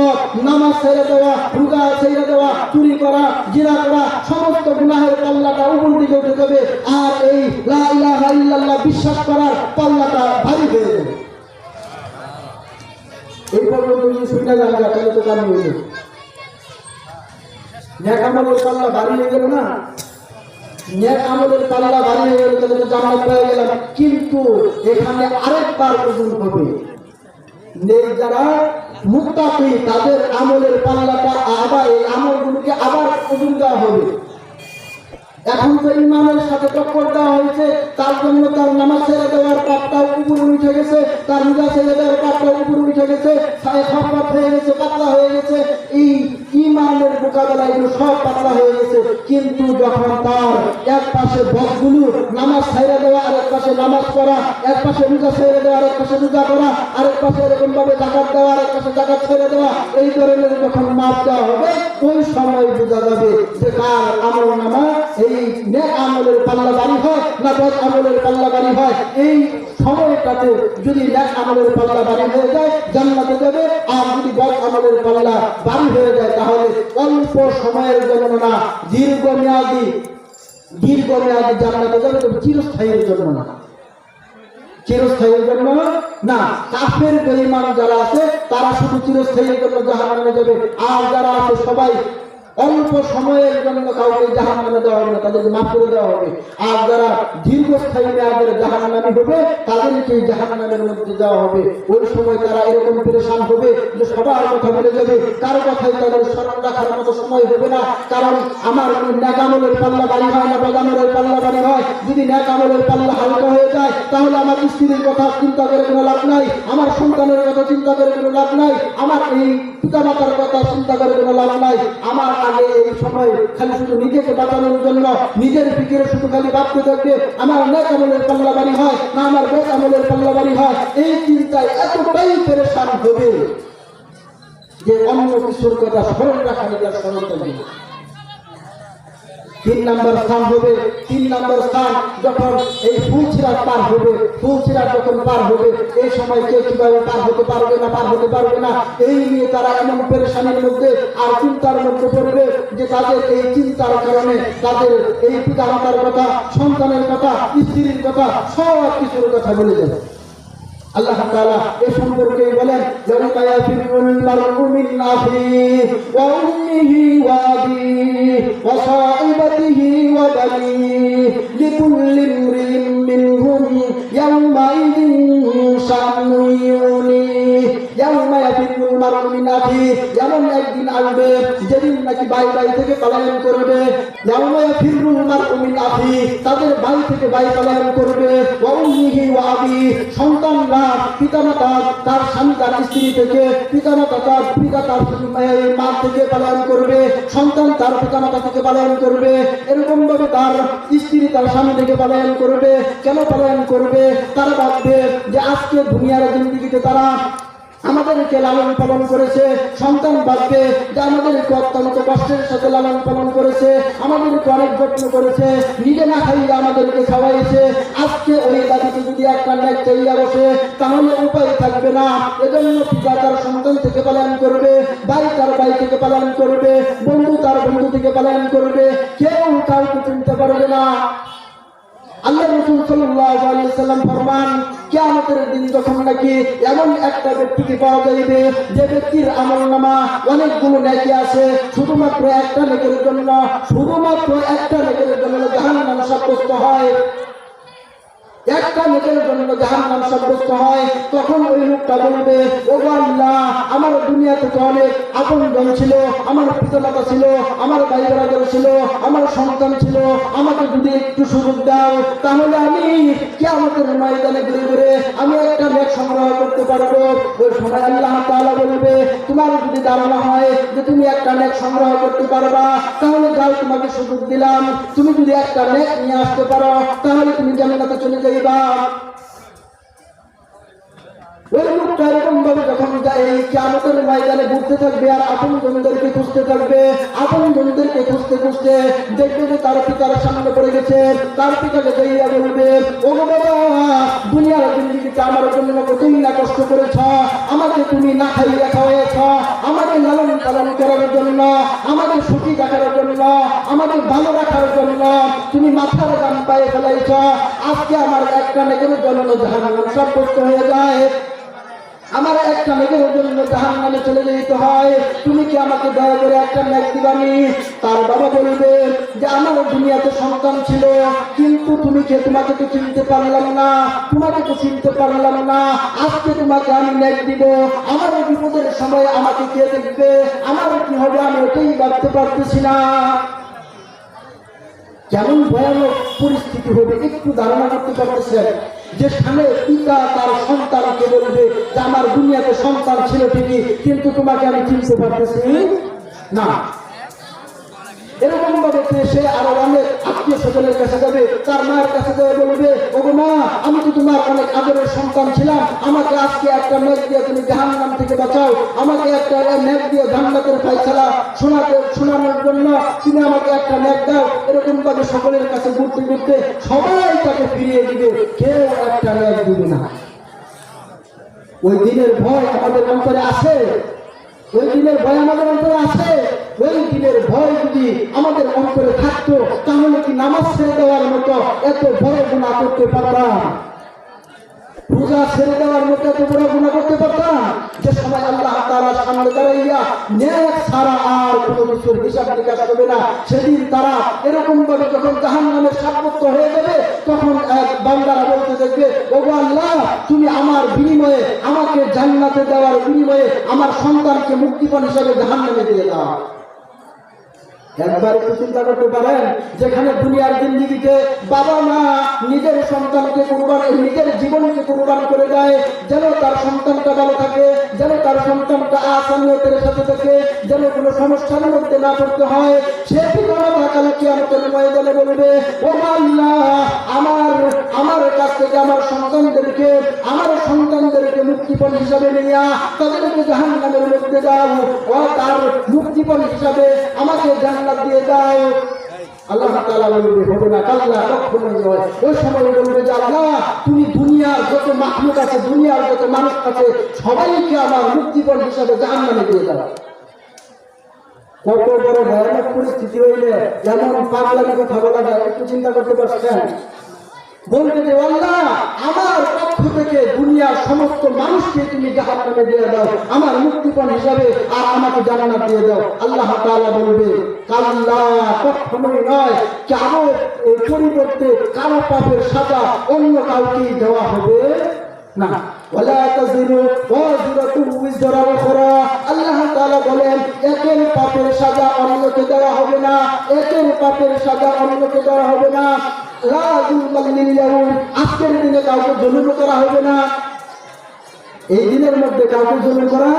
নামাজ ছেড়ে দেওয়া, রোজা ছেড়ে দেওয়া, চুরি করা, জিনা করা, সমস্ত গুনাহের পাল্লাটা উপর দিকে উঠে যাবে। আর এই লা ইলাহা ইল্লাল্লাহ বিশ্বাস করার পাল্লাটা ভারী হয়ে যাবে। এই পর্যন্ত যদি শুনে যান তাহলে তো কাজ হয়ে যাবে। নেক আমলের পাল্লা ভারী হয়ে গেল না, নেক আমলের পাল্লা ভারী হয়ে গেল, তাহলে তো জান্নাত পেয়ে গেলাম। কিন্তু এখানে আরেকবার ওজন হবে। যারা মুত্তাকি তাদের আমলের পাল্লাটা আবার এই আমলগুলোকে আবার ওজন দেওয়া হবে। এখন তো ইমানের সাথে টক্কর দেওয়া হয়েছে, তার জন্য তার নামাজ ছেড়ে দেওয়ার পাপটাও উপরে উঠে গেছে, তার রোজা ছেড়ে দেওয়ার পাপটাও উপরে উঠে গেছে, খফাত হয়ে গেছে, পাতলা হয়ে গেছে। এই ইমানের মোকাবেলা এগুলো সব পাতলা হয়ে গেছে। কিন্তু যখন তার এক পাশে বদগুলো নামাজ ছেড়ে দেওয়া, আরেক পাশে নামাজ পড়া, এক পাশে রোজা ছেড়ে দেওয়া, আরেক পাশে রোজা করা, আরেক পাশে এরকম ভাবে যাকাত দেওয়া, আরেক পাশে যাকাত ছেড়ে দেওয়া, এই ধরনের যখন মাপ দেওয়া হবে, ওই সময় বোঝা যাবে যে কার আমল নামা এই নেক আমলের পাল্লা বাড়ি হয় না বদ আমলের পাল্লা বাড়ি হয়। এই সময়টাতে যদি নেক আমলের পাল্লা বাড়ি হয়ে যায় জান্নাতে যাবে, আর যদি বদ আমলের পাল্লা বাড়ি হয়ে যায় তাহলে অল্প সময়ের জন্য না, দীর্ঘমেয়াদী জান্নাতে যাবে, তবে চিরস্থায়ীর জন্য না, চিরস্থায়ীর জন্য না। কাফের বেঈমান যারা আছে তারা শুধু চিরস্থায়ীর জন্য জাহান্নামে যাবে, আর যারা আছে সবাই অল্প সময়ের জন্য কাউকে জাহান্নামে দেওয়া হবে না, তাদেরকে মাফ করে দেওয়া হবে। আর যারা দীর্ঘস্থায়ী মেয়াদের জাহান্নামী হবে তাদেরকে জাহান্নামের মধ্যে দেওয়া হবে। ওই সময় তারা এরকম পরেশান হবে যে সবার কথা বলে যাবে, কারো কথাই তাদের স্মরণ রাখার মতো সময় হবে না। কারণ আমার নেক আমলের পাল্লা বাড়ি হয় না, বদ আমলের পাল্লা বাড়ি হয়। যদি নেক আমলের পাল্লা হালকা হয়ে যায় তাহলে আমার স্ত্রীর কথা চিন্তা করে কোনো লাভ নাই, আমার সন্তানের কথা চিন্তা করে কোনো লাভ নাই, আমার এই পিতামাতার কথা চিন্তা করে কোনো লাভ নাই। আমার আগে এই সময় খালি শুধু নিজেকে বাঁচানোর জন্য নিজের ফিকিরে শুধু খালি ভাবতে থাকবে আমার নেক আমলের পাল্লা বাড়ি হয় না আমার বদ আমলের পাল্লা বাড়ি হয়। এই চিন্তায় এতটাই পেরেশান হবে যে অন্য কিছুর কথা স্মরণ রাখা নিজের স্মরণ থাকবে। 3 নম্বর স্থান হবে, 3 নম্বর স্থান যখন এই ফুলছিরাত পার হবে, ফুলছিরাত যখন পার হবে এই সময় কে কিভাবে পার হতে পারবে না, পার হতে পারবে না, এই নিয়ে তারা এমন পেরেশানির মধ্যে আর চিন্তার মধ্যে পড়বে যে তাদের এই চিন্তার কারণে তাদের এই পিতা মাতার কথা, সন্তানের কথা, স্ত্রীর কথা, সব কিছুর কথা বলে যাবে। আল্লাহ তাআলা এই সম্পর্কে বলেন ইয়াউমা ইয়াফিরুল মারউ মিন আখিহি ওয়া উম্মিহি ওয়া আবিহি ওয়া সাহিবাতিহি ওয়া বানিহি লিকুল্লি ইমরিইন মিনহুম ইয়াউমা ইযিন শা'নুন ইউগনিহি। ইয়াউমা ইয়াফিরুল মারউ মিন আখিহি, এমন একদিন আসবে যেদিন নাকি ভাই ভাই থেকে পলায়ন করবে। ইয়াউমা ইয়াফিরুল মারউ মিন আখিহি, তাদের ভাই থেকে ভাই পলায়ন করবে। ওয়া উম্মিহি ওয়া আবিহি, সন্তানরা পিতামাতা তার স্বামী তার স্ত্রী থেকে, পিতামাতা তার পিতা তার মা থেকে পালন করবে, সন্তান তার পিতামাতা থেকে পালন করবে। এরকম ভাবে তার স্ত্রী তার স্বামী থেকে পালন করবে। কেন পালন করবে? তারা ভাববে যে আজকে দুনিয়ার জিন্দেগিতে তারা আমাদেরকে লালন পালন করেছে, সন্তান ভাববে যে আমাদেরকে অত্যন্ত কষ্টের সাথে লালন পালন করেছে, আমাদেরকে অনেক যত্ন করেছে, নিজে না খাইয়ে আমাদেরকে খাওয়াইছে। আজকে ওই দাদিকে যদি একটা নেক চাইয়া বসে তাহলে উপায় থাকবে না। এজন্য পিতা তার সন্তান থেকে পালন করবে, ভাই তার ভাই থেকে পালন করবে, বন্ধু তার বন্ধু থেকে পালন করবে, কেউ কাউকে চিনতে পারবে না। আল্লাহ রাসূল সাল্লাল্লাহু আলাইহি ওয়াসাল্লাম ফরমান কিয়ামতের দিন যখন নাকি এমন একটা ব্যক্তিকে পাওয়া যাবে যে ব্যক্তির আমলনামা অনেকগুলো নেকি আছে, শুধুমাত্র একটা নেকির জন্য, শুধুমাত্র একটা নেকির জন্য জাহান্নাম সাব্যস্ত হয়, একটা নেকের জন্য জাহান্নাম সাব্যস্ত হয়। তখন ওই লোকটা বলবে ওগো আল্লাহ, আমার দুনিয়াতে তো অনেক আপনজন ছিল, আমার পিতামাতা ছিল, আমার ভাই ব্রাদার ছিল, আমার সন্তান ছিল, আমাকে যদি একটু সুযোগ দাও তাহলে আমি কিয়ামতের ময়দানে ঘুরে ঘুরে আমি একটা নেক সংগ্রহ করতে পারবো। ওই সময় আল্লাহ তাআলা বলবে তোমার যদি ধারণা হয় যে তুমি একটা নেক সংগ্রহ করতে পারবা তাহলে যাও, তোমাকে সুযোগ দিলাম, তুমি যদি একটা নেক নিয়ে আসতে পারো তাহলে তুমি জান্নাতে চলে যাবে। ওই লোকটা এরকম ভাবে যখন এই কিয়ামতের ময়দানে ঘুরতে থাকবে আর আপনজনদেরকে খুঁজতে থাকবে, আপনজনদেরকে খুঁজতে খুঁজতে দেখবে যে তার পিতার সামনে পড়ে গেছে, তার পিতাকে যাইয়া বলবে ওগো বাবা, দুনিয়ার জিন্দেগিতে আমার জন্য কতই না কষ্ট করেছ, আমাকে তুমি না খাইয়া খাওয়াইছ, আমাকে লালন পালন করার জন্য, আমাকে সুখী রাখার জন্য, আমাকে ভালো রাখার জন্য তুমি মাথার দাম পায়ে ফেলাইছ। আজকে আমার একটা নেকের জন্য জাহান্নাম সাব্যস্ত হয়ে যায়, আমার একটা নেকের জন্য জাহান্নামে চলে যেতে হয়, তুমি কি আমাকে দয়া করে একটা নেক দিবানি? তার বাবা বলবে যে আমার দুনিয়াতে সন্তান ছিল কিন্তু তুমি কে, তোমাকে তো চিনতে পারলাম না, তোমাকে তো চিনতে পারলাম না, আজকে তোমাকে আমি নেক দিব, আমার বিপদের সময় আমাকে কে দেখবে, আমার কি হবে আমি ওটাই ভাবতে পারতেছি না। কেমন ভয়ানক পরিস্থিতি হবে একটু ধারণা করতে পারতেছেন? যে স্বামী পিতা তার সন্তানকে বলবে যে আমার দুনিয়াতে সন্তান ছিল ঠিকই কিন্তু তোমাকে আমি চিনতে পারতেছি না। এরকম ভাবে সে আরো অনেক আত্মীয় স্বজনের কাছে যাবে, তার মায়ের কাছে যাবে, বলবে ওগো মা, আমি তো তোমার অনেক আদরের সন্তান ছিলাম, আমাকে আজকে একটা নেক দিয়ে তুমি জাহান্নাম থেকে বাঁচাও, আমাকে একটা নেক দিয়ে জান্নাতের ফায়সালা শোনানোর জন্য তুমি আমাকে একটা নেক দাও। এরকম ভাবে সকলের কাছে ঘুরতে ঘুরতে সবাই তাকে ফিরিয়ে দিবে, কেউ একটা নেক দিবে না। ওই দিনের ভয় আমাদের অন্তরে আছে, ওই দিনের ভয় আমাদের অন্তরে আছে। ওই দিনের ভয় যদি আমাদের অন্তরে থাকতো তাহলে কি নামাজ ছেড়ে দেওয়ার মতো এত বড় গুনাহ করতে পারতাম? রোজা ছেড়ে দেওয়ার মতো এত বড় গুনাহ করতে পারতাম? যে সময় আল্লাহ তাআলার সামনে দাঁড়াইয়া নেক ছাড়া আর কোনো কিছুর হিসাব নিকাশ করবে না। সেদিন তারা এরকম ভাবে যখন জাহান্নামের সাব্যস্ত হয়ে যাবে, তখন এক বান্দারা বলতে দেখবে, ওগো আল্লাহ, তুমি আমার বিনিময়ে, আমাকে জান্নাতে দেওয়ার বিনিময়ে আমার সন্তানকে মুক্তিপণ হিসাবে জাহান্নামে দিয়ে দাও। একবার একটু চিন্তা করতে পারেন, যেখানে দুনিয়ার জিন্দেগিতে বাবা মা নিজের সন্তানকে কুরবান, নিজের জীবনকে কুরবান করে দেয় যেন তার সন্তানটা ভালো থাকে, যেন তার সন্তানটা আসানিয়তের সাথে থাকে, যেন কোনো সমস্যার মধ্যে না পড়তে হয়। সে ঠিকানা থাকালে কিয়ামতের ময়দানে বলবে, ও আল্লাহ, আমার কাছ থেকে আমার সন্তানদেরকে মুক্তিপণ হিসাবে নিয়ে তাদেরকে জাহান্নামের মধ্যে দাও, ও তার মুক্তিপণ হিসাবে আমাকে জান্নাত দিয়ে দাও। আল্লাহ তাআলা বলবে, হবে না, কাল্লা, কখনোই নয়। ওই সময় বলবে যে আল্লাহ, তুমি দুনিয়ার যত মাখলুক আছে, দুনিয়ার যত মানুষ আছে, সবাইকে আমার মুক্তিপণ হিসাবে জাহান্নামে দিয়ে দাও। কত বড় ভয়ানক পরিস্থিতি হইলে যেমন পাগলামি কথা বলা যায়, একটু চিন্তা করতে পারছেন? বলবে যে আল্লাহ, আমার পক্ষ থেকে দুনিয়ার সমস্ত মানুষকে তুমি জাহান্নামে দিয়ে দাও আমার মুক্তিপণ হিসাবে, আর আমাকে জান্নাত দিয়ে দাও। আল্লাহ তাআলা বলবে, কাল্লা, কখনোই নয়, কারো পরিবর্তে কারো পাপের সাজা অন্য কাউকে দেওয়া হবে না। ওয়ালা তাজিরু ওয়াজিরাতুন উযরা উখরা। আল্লাহ তাআলা বলেন, একের পাপের সাজা অন্যকে দেওয়া হবে না, একের পাপের সাজা অন্যকে দেওয়া হবে না। লা যুলমাল ইয়াউম, আজকের দিনে কাউকে জুলুম করা হবে না। এই দিনের মধ্যে কাউকে জুলুম করা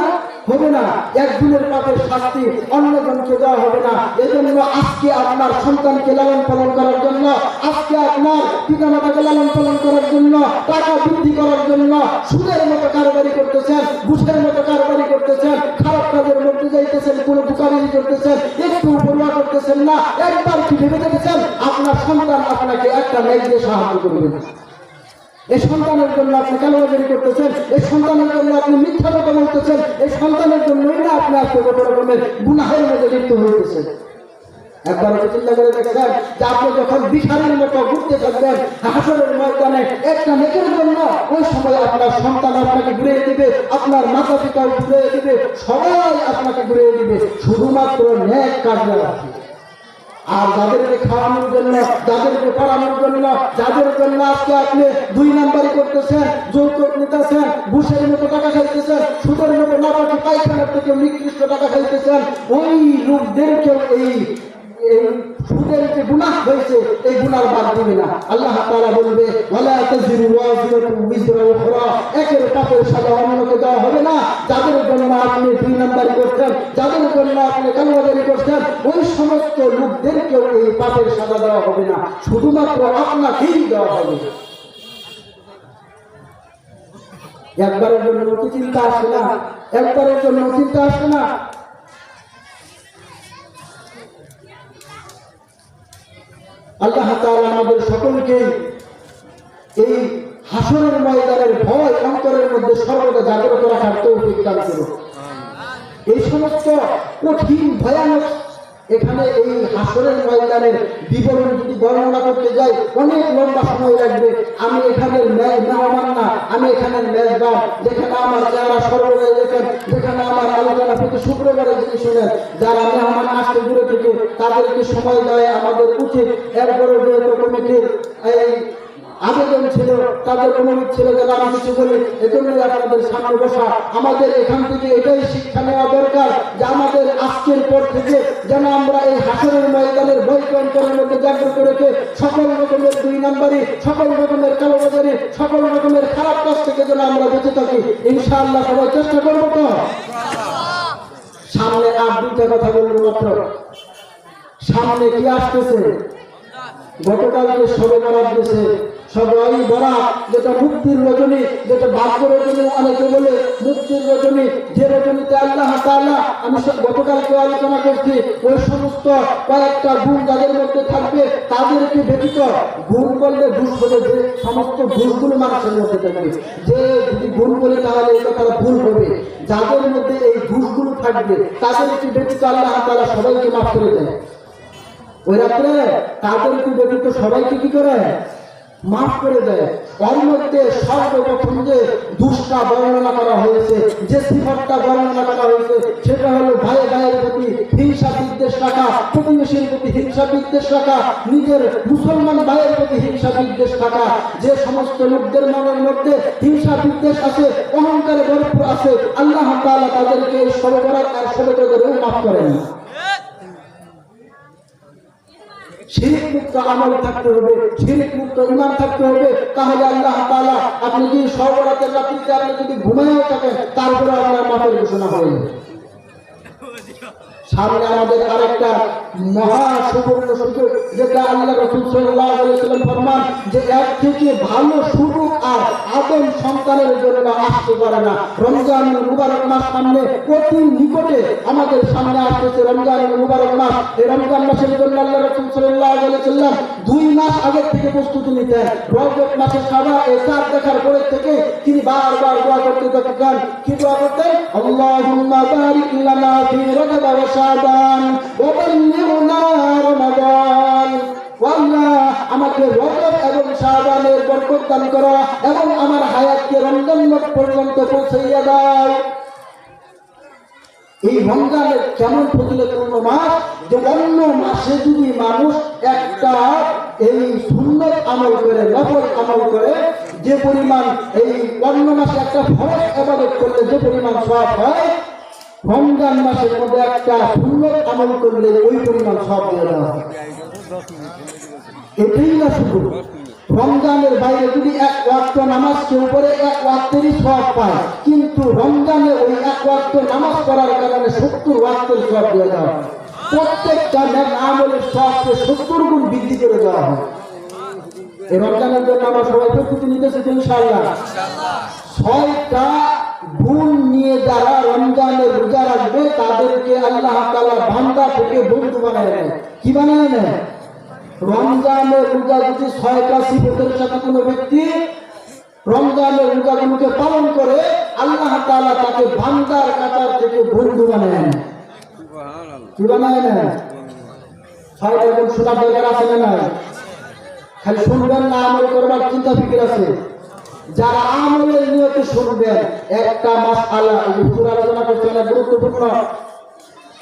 হবে না। একজনের পাপের শাস্তি অন্যজনকে দেওয়া হবে না। এজন্য আজকে আপনার সন্তানকে লালন পালন করার জন্য, আজকে আপনার পিতামাতাকে লালন পালন করার জন্য, টাকা বৃদ্ধি করার জন্য সুদের মতো কারবারি করতেছেন, ঘুষের মতো কারবারি করতেছেন, খারাপ কাজের মধ্যে যাইতেছেন, কোনো দোকানি করতেছেন, একটু পরোয়া করতেছেন না। একবার কি ভেবে দেখেছেন আপনার সন্তান আপনাকে একটা ন্যায় দিয়ে সাহায্য করবে না? এই সন্তানের জন্য আপনি কালোবাজারি করতেছেন, এই সন্তানের জন্য আপনি মিথ্যা কথা বলতেছেন, এই সন্তানের জন্যই না আপনি আজকে কত রকমের গুনাহের মধ্যে লিপ্ত হইতেছেন। একবার চিন্তা করে দেখেন যে আপনি যখন বিশালের মতো ঘুরতে থাকবেন হাসরের ময়দানে একটা নেকের জন্য, ওই সময় আপনার সন্তান আপনাকে ঘুরিয়ে দিবে, আপনার মাতা পিতাও ঘুরিয়ে দিবে, সবাই আপনাকে ঘুরিয়ে দিবে, শুধুমাত্র নেক কাজে রাখবে। আর যাদেরকে খাওয়ানোর জন্য, যাদেরকে পড়ানোর জন্য, যাদের জন্য আজকে আপনি 2 নাম্বারি করতেছেন, যৌতুক নিতেছেন, ঘুষের মতো টাকা খাইতেছেন, সুদের মতো নাপাকি পায়খানার থেকে নিকৃষ্ট টাকা খাইতেছেন, ওই লোকদেরকেও এই সুদের যে গুনাহ হয়েছে এই গুনার বাদ দিবে না। আল্লাহ তাআলা বলবে, ওয়ালা তাজিরু ওয়াজিরাতুন উযরা উখরা, একের পাপের সাজা অন্যকে দেওয়া হবে না। যাদের জন্য আপনি 2 নাম্বারি করছেন, যাদের জন্য আপনি কালোবাজারি করছেন, ওই সমস্ত লোকদেরকেও এই পাপের সাজা দেওয়া হবে না, শুধুমাত্র আপনাকেই দেওয়া হবে। একবারের জন্য কি চিন্তা আসে না? একবারের জন্য চিন্তা আসে না? আল্লাহ তাআলা আমাদের সকলকে এই হাসরের ময়দানের ভয় অন্তরের মধ্যে সর্বদা জাগ্রত রাখার তৌফিক দান করুন। এই সমস্ত কঠিন ভয়ানক এখানে এই হাসরের ময়দানের বিবরণ যদি বর্ণনা করতে যাই অনেক লম্বা সময় লাগবে। আমি এখানের মেহমান না, আমি এখানের মেজবান। যেখানে আমার যারা সর্বদাই দেখেন, যেখানে আমার আলোচনা প্রতি শুক্রবারে যদি শুনেন, যারা মেহমান আসতে দূরে থেকে তাদেরকে সময় দেয় আমাদের উচিত। এরপরে যেহেতু কমিটির এই আবেদন ছিল, তাদের অনুরোধ ছিল যে আমি কিছু বলি, এজন্যই আপনাদের সামনে বসা। আমাদের এখান থেকে এটাই শিক্ষা নেওয়া দরকার যে আমাদের আজকের পর থেকে যেন আমরা এই হাসরের ময়দানের ভয়কে অন্তরের মধ্যে জাগ্রত রেখে সকল রকমের 2 নাম্বারি, সকল রকমের কালোবাজারি, সকল রকমের খারাপ কাজ থেকে যেন আমরা বেঁচে থাকি। ইনশাআল্লাহ সবাই চেষ্টা করবো তো? সামনে আর 2টা কথা বলবো মাত্র। সামনে কি আসতেছে? গতকালকে শবে বরাত দিয়েছে, সবাই বরাত, যেটা মুক্তির রজনী, যেটা ভাগ্য রজনী অনেকে বলে, মুক্তির রজনী, যে রজনীতে আল্লাহ তাআলা, আমি গতকালকে আলোচনা করছি, ওই সমস্ত কয়েকটা গুণ যাদের মধ্যে থাকবে তাদেরকে ব্যতীত গুণ করলে ভুল হবে, যে সমস্ত ভুলগুলো মানুষের মধ্যে থাকবে, যে যদি ভুল করে তাহলে এটা তারা ভুল হবে, যাদের মধ্যে এই ভুলগুলো থাকবে তাদেরকে ব্যতীত আল্লাহ তাআলা সবাইকে মাফ করে দেয়। ওই রাত্রে তাদেরকে ব্যতীত সবাইকে কি করে মাফ করে দেয়। এর মধ্যে সর্বপ্রথম যে দুষ্টা বর্ণনা করা হয়েছে, যে সিফাতটা বর্ণনা করা হয়েছে, সেটা হলো ভাইয়ের প্রতি হিংসা বিদ্বেষ রাখা, প্রতিবেশীর প্রতি হিংসা বিদ্বেষ রাখা, নিজের মুসলমান ভাইয়ের প্রতি হিংসা বিদ্বেষ রাখা। যে সমস্ত লোকদের মনের মধ্যে হিংসা বিদ্বেষ আছে, অহংকারে ভরপুর আছে, আল্লাহ তাআলা তাদেরকে এই শবে বরাত আর শবে কদরেও মাফ করেন না। শিরক মুক্ত আমল থাকতে হবে, শিরক মুক্ত ঈমান থাকতে হবে, তাহলে আল্লাহ তাআলা আপনি যদি শবে বরাতের রাত্রিতে আপনি যদি ঘুমায়ও থাকেন, তারপরে আপনার মাফের ঘোষণা হয়ে যাবে। সামনে আমাদের আরেকটা মহা সুবর্ণ সুযোগ, যেটা আল্লাহ রাসূল সাল্লাল্লাহু আলাইহি ওয়াসাল্লাম ফরমান যে এর থেকে ভালো সুযোগ আর আদম সন্তানের জন্য আসতে পারে না। রমজানুল মুবারক মাস সামনে অতি নিকটে আমাদের সামনে আসছে রমজানুল মুবারক মাস। এই রমজান মাসের জন্য আল্লাহ রাসূল সাল্লাল্লাহু আলাইহি ওয়াসাল্লাম 2 মাস আগে থেকে প্রস্তুতি নিতেন। রজব মাসের সারা এই চাঁদ দেখার পরে থেকে তিনি বারবার দোয়া করতে থাকতেন। কি দোয়া করতেন? আল্লাহুম্মা বারিক লানা ফি রজব ওয়া শাবান ওয়া বাল্লিগনা রমাদান। আল্লাহ আমাকে রজব এবং শাবানের বরকত দান করো এবং আমার হায়াতকে রমজান মাস পর্যন্ত পৌঁছাইয়া দাও। এই রমজানের কেমন ফজিলতপূর্ণ মাস যে অন্য মাসে যদি মানুষ একটা এই সুন্নত আমল করে, নফল আমল করে, যে পরিমাণ এই অন্য মাসে একটা ফরজ ইবাদত করলে যে পরিমাণ সওয়াব হয়, রমজান মাসের মধ্যে একটা সুন্নত আমল করলে ওই পরিমাণ সওয়াব দেওয়া হয়। এটাই না শুধু রমজানের বাইরে যদি এক ওয়াক্ত নামাজ কেউ পড়ে এক ওয়াক্তেরই সওয়াব পায়, কিন্তু রমজানে ওই এক ওয়াক্ত নামাজ পড়ার কারণে 70 ওয়াক্তের সওয়াব দেওয়া হয়। প্রত্যেকটা নেক আমলের সওয়াবকে 70 গুণ বৃদ্ধি করে দেওয়া হয়। এই রমজানের জন্য আমরা সবাই প্রস্তুতি নিতেছি ইনশাআল্লাহ। 6টা গুণ নিয়ে যারা রমজানের রোজা রাখবে তাদেরকে আল্লাহ তাআলা বান্দা থেকে বন্ধু বানায় নেয়। কি বানায় নেয়? রমজানের রোজা যদি 6টা সিফাতের সাথে কোনো ব্যক্তি রমজানের রোজাগুলোকে পালন করে, আল্লাহ তাআলা তাকে বান্দার কাতার থেকে বন্ধু বানায় নেয়। কি বানায় নেয়? 6টা গুণ শোনার দরকার আছে না? খালি শুনবেন না, আমল করবার চিন্তা ফিকির আছে। যারা আমলের নিয়তে শুনবেন, একটা মাসআলা হুজুর আলোচনা করতে অনেক গুরুত্বপূর্ণ,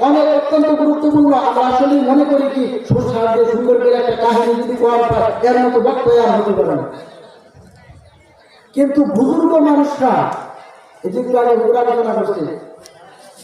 অনেক অত্যন্ত গুরুত্বপূর্ণ। আমরা আসলে মনে করি কি সুন্দর করে একটা কাহিনী যদি কোরআন পায় এর মতো বক্তা আর হতে পারে না। কিন্তু বুজুর্গ মানুষরা এই যে হুজুর আলোচনা করছে,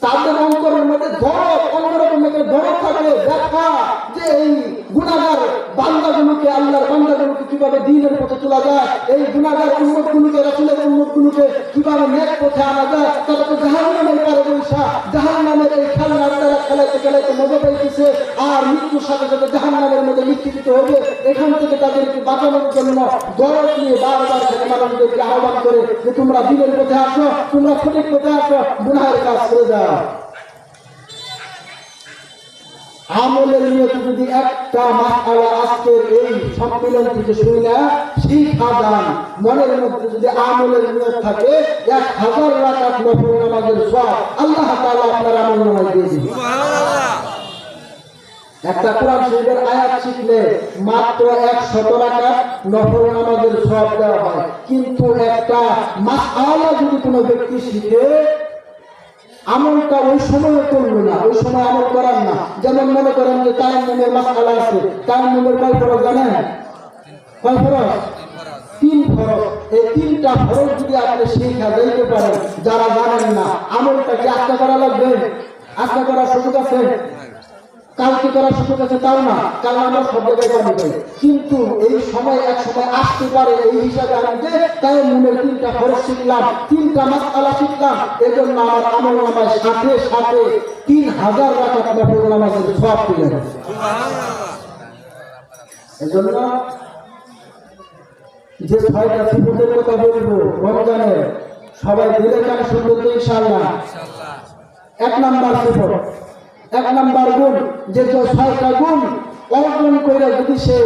তাদের অন্তরের মধ্যে দরদ, অন্যরকম একটা দরদ থাকলে দেখা যে এই গুনাহগার বান্দাগুলোকে, আল্লাহর বান্দাগুলোকে কিভাবে দ্বীনের পথে তোলা যায়, এই গুনাহগার উম্মতগুলোকে, রাসূলের উম্মতগুলোকে কিভাবে নেক পথে আনা যায়, তাদেরকে জাহান্নামের পারে বৈশা জাহান্নামের এই খেলনার দ্বারা খেলাইতে খেলাইতে মজা পাইতেছে, আর মৃত্যুর সাথে সাথে জাহান্নামের মধ্যে নিক্ষিপ্ত হবে। এখান থেকে তাদেরকে বাঁচানোর জন্য দরদ নিয়ে বারবার মানুষদেরকে আহ্বান করে যে তোমরা দ্বীনের পথে আসো, তোমরা সঠিক পথে আসো, গুনাহের কাজ করে যাও। আমলের নিয়ত যদি একটা মাসআলা আজকের এই সম্মেলন থেকে শুনে শিক্ষা দান, মনের মধ্যে যদি আমলের নিয়ত থাকে, 1000 রাকাত নফল নামাজের সওয়াব আল্লাহ তাআলা আপনার আমলনামায় দিয়ে দিবেন। সুবহানাল্লাহ। একটা কোরআন শরীফের আয়াত শিখলে মাত্র 100 রাকাত নফল নামাজের সওয়াব দেওয়া হয়। কিন্তু একটা মাসআলা যদি কোনো ব্যক্তি শিখে, আমলটা ওই সময় করলো না, ওই সময় আমল করার না। যেমন মনে করেন যে তায়াম্মুমের মাসআলা আছে, তায়াম্মুমের কয় ফরজ জানেন? কয় ফরজ? 3 ফরজ। এই 3টা ফরজ যদি আপনি শিখা যাইতে পারেন, যারা জানেন না, আমলটা কি আজকে করা লাগবে? আজকে করার সুযোগ আছে? কালকে করার সুযোগ আছে? তাও না, কারণ আমরা সব জায়গায় পানি পাই। কিন্তু এই সময় এক সময় আসতে পারে, এই হিসাবে আমি যে তায়াম্মুমের 3টা ফরজ শিখলাম, 3টা মাসআলা শিখলাম, এজন্য আমার আমলনামায় সাথে সাথে 3000 রাকাত নফল নামাজের সওয়াব পেয়ে যাবে। সুবহানাল্লাহ। এজন্য যে 6টা সিফাতের কথা বলবো রমজানে, সবাই দিলে কানে শুনবেন তো ইনশাআল্লাহ। 1 নাম্বার সিফাত, 1 নাম্বার গুণ, যে 6টা গুণ অর্জন করে যদি সে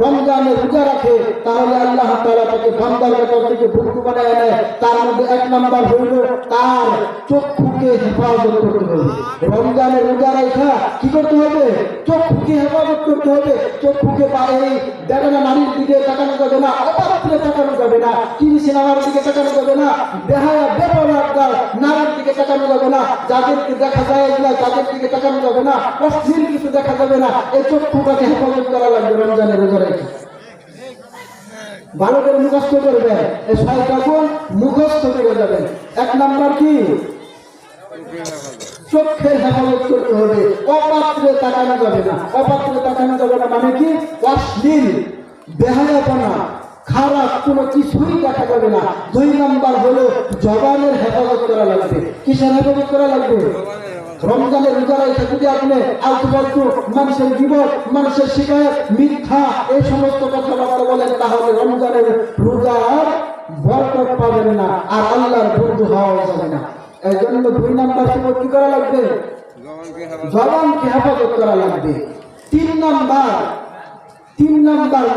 রমজানে রোজা রাখে তাহলে আল্লাহ তাআলা তাকে বান্দার ভেতর থেকে ভুক্ত বানায় নেয়। তার মধ্যে এক নাম্বার হইল তার চক্ষুকে হেফাজত করতে হবে। রমজানে রোজা রাখা কি করতে হবে? চক্ষুকে হেফাজত করতে হবে। চক্ষুকে এই বেগানা নারীর দিকে তাকানো যাবে না, অপাত্রে তাকানো যাবে না, টিভি সিনেমার দিকে তাকানো যাবে না, বেহায়া বেপরোয়া নারীর দিকে তাকানো যাবে না, যাদেরকে দেখা যায় এগুলা তাদের দিকে তাকানো যাবে না, অশ্লীল কিছু দেখা যাবে না। এই চক্ষুটাকে হেফাজত করা লাগবে রমজানের রোজা রেখে। ভালো করে মুখস্থ করবেন, এই 6টা গুণ মুখস্থ করে যাবেন। এক নাম্বার কি? চোখের হেফাজত করতে হবে। অপাত্রে তাকানো যাবে না। অপাত্রে তাকানো যাবে না মানে কি? অশ্লীল বেহায়াপনা খারাপ কোনো কিছুই দেখা যাবে না। 2 নাম্বার হলো জবানের হেফাজত করা লাগবে। কিসের হেফাজত করা লাগবে? রমজানের রোজা রেখে যদি আপনি আলতু মানুষের জীবন, মানুষের শিকায়ত, মিথ্যা এই সমস্ত কথাবার্তা বলেন তাহলে রমজানের রোজার বরকত পাবেন না, আর আল্লাহর বন্ধু হওয়া যাবে না। এই জন্য 2 নাম্বার কি করা লাগবে? জবানকে হেফাজত করা লাগবে। 3 নাম্বার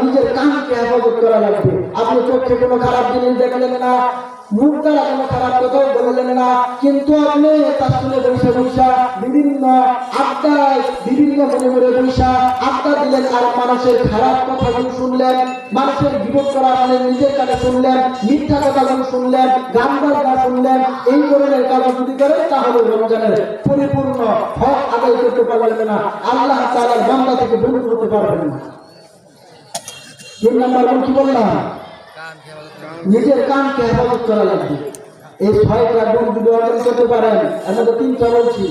নিজের কানকে হেফাজত করা লাগবে। আপনি চোখে কোনো খারাপ জিনিস দেখলেন না, মুখ দ্বারা কোনো খারাপ কথাও বললেন না, কিন্তু আপনি তার শুনে বৈশা বিভিন্ন আড্ডায় বিভিন্ন মনে বৈশা আড্ডা দিলেন, আর মানুষের খারাপ কথাগুলো শুনলেন, মানুষের বিপদ করা আপনি নিজের কাছে শুনলেন, মিথ্যা কথাগুলো শুনলেন, গান বাজনা শুনলেন। এই ধরনের কাজ যদি করেন তাহলে রমজানের পরিপূর্ণ হক আদায় করতে পারবেন না, আল্লাহ তাআলার বান্দা থেকে দূর হতে পারবেন না। 3 নাম্বার কি বললাম? নিজের কানকে হেফাজত করা লাগবে। এই 6টা গুণ যদি অর্জন করতে পারেন, আমি তো 3টা বলছি,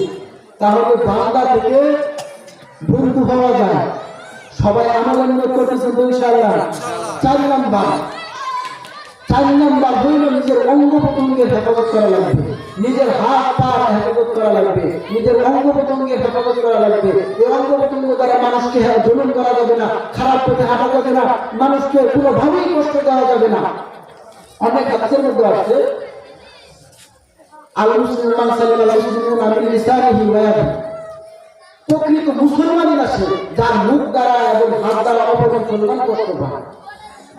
তাহলে বান্দা থেকে বন্ধু হওয়া যায়। সবাই আমলের নিয়োগ করতেছে তো ইনশাআল্লাহ। 4 নাম্বার হইল নিজের অঙ্গ প্রত্যঙ্গের হেফাজত করা লাগবে। নিজের হাত পা হেফাজত করা লাগবে, নিজের অঙ্গ প্রত্যঙ্গের হেফাজত করা লাগবে। এই অঙ্গ প্রত্যঙ্গ দ্বারা মানুষকে জুলুম করা যাবে না, খারাপ পথে হাঁটা যাবে না, মানুষকে কোনোভাবেই কষ্ট দেওয়া যাবে না। অনেক হাদিসের মধ্যে আছে আল মুসলিমু মান সাল্লাল্লাহু আলাইহি ওয়াসাল্লাম মিন লিসানিহি ওয়া ইয়াদিহি। প্রকৃত মুসলমানই আছে যার মুখ দ্বারা এবং হাত দ্বারা অপরকে সম্মান করতে পারে।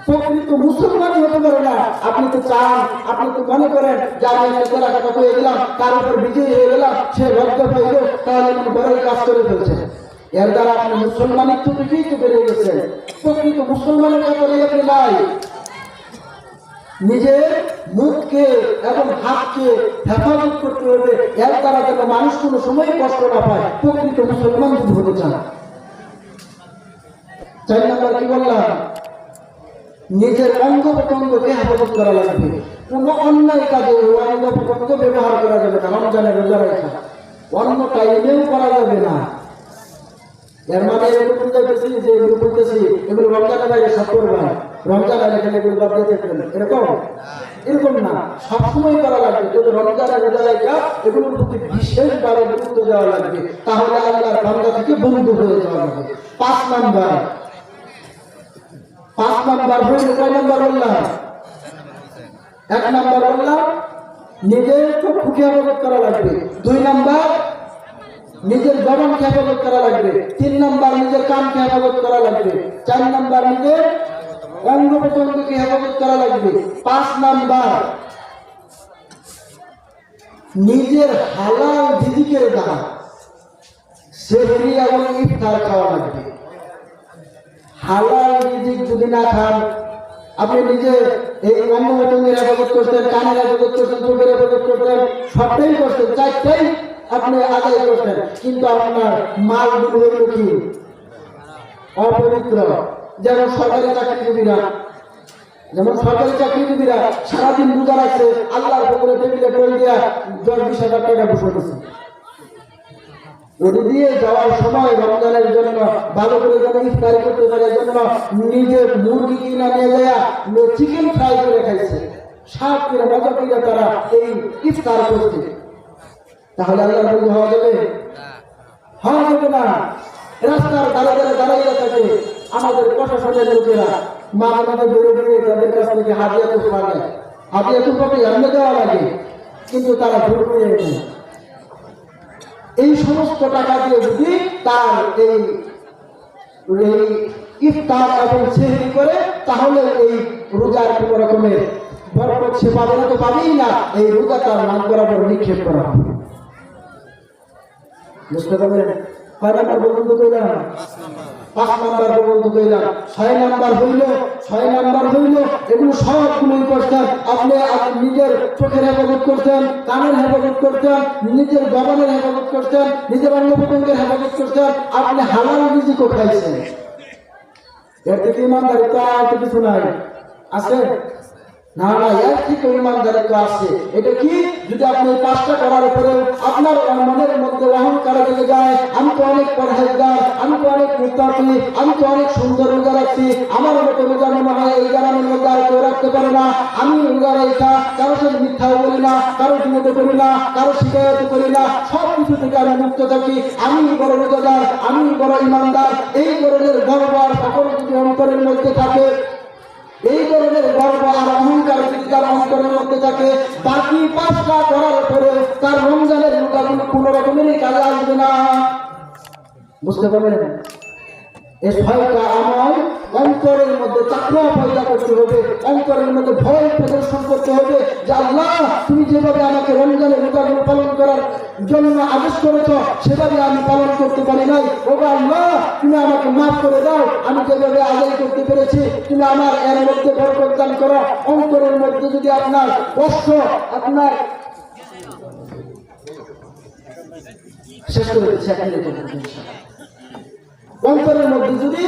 প্রকৃত মুসলমানই হতে পারে না। আপনি তো চান, আপনি তো মনে করেন যে আমি একটা কথা কয়ে গেলাম, তার উপর বিজয়ী হয়ে গেলাম, সে লজ্জা পাইল, তাহলে আপনি বড়ই কাজ করে ফেলছেন। এর দ্বারা আপনি মুসলমানিত্ব থেকেই তো বেড়ে গেছেন। প্রকৃত মুসলমানের কাতারে আপনি নাই। নিজের মুখকে এবং হাতকে হেফাজত করতে হবে, এর দ্বারা যেন মানুষ কোনো সময় কষ্ট না পায়। প্রকৃত মুসলমান যদি হতে চান। 4 নাম্বার কি বললাম? নিজের অঙ্গ প্রত্যঙ্গকে হেফাজত করা লাগবে। কোনো অন্যায় কাজে অঙ্গ প্রত্যঙ্গ ব্যবহার করা যাবে না। রমজানের রোজা রাখা অন্য টাইমেও করা যাবে না। এর মানে এরকম বুঝাইতেছি যে এগুলো বলতেছি এগুলো রমজানের বাইরে সব করবেন, রমজানের এখানে এগুলো বাদ দিয়ে দেখবেন, এরকম না। সবসময় করা লাগবে। যদি রমজানের রোজা রাখা এগুলোর প্রতি বিশেষভাবে গুরুত্ব দেওয়া লাগবে, তাহলে আল্লাহর বান্দা থেকে বন্ধু হয়ে যাওয়া যাবে। 5 নাম্বার হইল, কয় নাম্বার বললাম? 1 নাম্বার বললাম নিজের চক্ষুকে হেফাজত করা লাগবে। 2 নাম্বার নিজের জবানকে হেফাজত করা লাগবে। 3 নাম্বার নিজের কানকে হেফাজত করা লাগবে। 4 নাম্বার নিজের অঙ্গ প্রত্যঙ্গকে হেফাজত করা লাগবে। 5 নাম্বার নিজের হালাল রিজিকের দ্বারা সেহরি এবং ইফতার খাওয়া লাগবে। হালাল রিজিক যদি না খান, আপনি নিজে এই অঙ্গ প্রত্যঙ্গের হেফাজত করছেন, কানের হেফাজত করছেন, চোখের হেফাজত করছেন, সবটাই করছেন, 4টাই আপনি আদায় করছেন, কিন্তু আপনার মালগুলো হইল কি? অপবিত্র। যেমন সরকারি চাকরিজীবীরা সারাদিন রোজা রাখছে, আল্লাহর পুকুরে টেবিলে টোল দিয়া 10-20 হাজার টাকা বসে গেছে। ওটি দিয়ে যাওয়ার সময় রমজানের জন্য ভালো করে যেন ইফতারি করতে পারে, জন্য নিজের মুরগি কিনা নিয়ে যায় চিকেন ফ্রাই করে খাইছে, স্বাদ করে মজা করে তারা এই ইফতার করছে। তাহলে আল্লাহর বন্ধু হওয়া যাবে? হওয়া যাবে না। রাস্তার দাঁড়াইয়া থাকে আমাদের প্রশাসনের লোকেরা, মাঝে মাঝে বেরোবে তাদের কাছ থেকে হাদিয়া তুফা এমনি দেওয়া লাগে, কিন্তু তারা ভোট করে নেয়। এই সমস্ত টাকা দিয়ে যদি তার এই এই ইফতার এবং সেহরি করে, তাহলে এই রোজার কোন রকমের বরকত সে পাবে না, তো পাবেই না, এই রোজা তার নাম বরাবর নিক্ষেপ করা হবে। বুঝতে পারলেন? কয় নাম্বার পর্যন্ত কইলাম? 5 নাম্বার পর্যন্ত কইলাম। 6 নাম্বার হইল এগুলো সবগুলোই করতেন আপনি। নিজের চোখের হেফাজত করতেন, কানের হেফাজত করতেন, নিজের জবানের হেফাজত করতেন, নিজের অঙ্গ প্রত্যঙ্গের হেফাজত করতেন, আপনি হালাল রিজিকও খাইছেন। এর থেকে ইমানদারিত্ব আর কিছু নাই আছে? না না, এর থেকে ইমানদারিত্ব আছে। এটা কি? যদি আপনি 5টা করার পরে আপনার মনের মধ্যে অহংকার চলে যায়, আমি তো অনেক পরহেজগার, আমি তো অনেক মুত্তাকি, আমি তো অনেক সুন্দর রোজা রাখছি, আমার মতো রোজা মনে হয় এই গ্রামের মধ্যে আর কেউ রাখতে পারে না, আমি রোজা রেখা কারো সাথে মিথ্যাও বলি না, কারো বিনোদ করি না, কারো শিকায়ত করি না, সব কিছু থেকে আমি মুক্ত থাকি, আমি বড় রোজাদার, আমি বড় ইমানদার, এই ধরনের গর্ব আর সকল যদি অন্তরের মধ্যে থাকে, এই ধরনের গর্ব আর অহংকার যদি তার অন্তরের মধ্যে থাকে, বাকি 5টা করার পরে তার রমজানের রোজাগুলো কোনো রকমেরই কাজে আসবে না। বুঝতে পারবেন? এই 6টা আমল অন্তরের মধ্যে তাকওয়া পয়দা করতে হবে, অন্তরের মধ্যে ভয় প্রদর্শন করতে হবে যে আল্লাহ তুমি যেভাবে আমাকে রমজানের রোজাগুলো পালন করার জন্য আদেশ করেছ সেভাবে আমি পালন করতে পারি নাই, ও আল্লাহ তুমি আমাকে মাফ করে দাও, আমি যেভাবে আদায় করতে পেরেছি তুমি আমার এর মধ্যে বরকত দান করো। অন্তরের মধ্যে যদি আপনার কষ্ট, আপনার শেষ করে দিচ্ছি অন্তরের মধ্যে যদি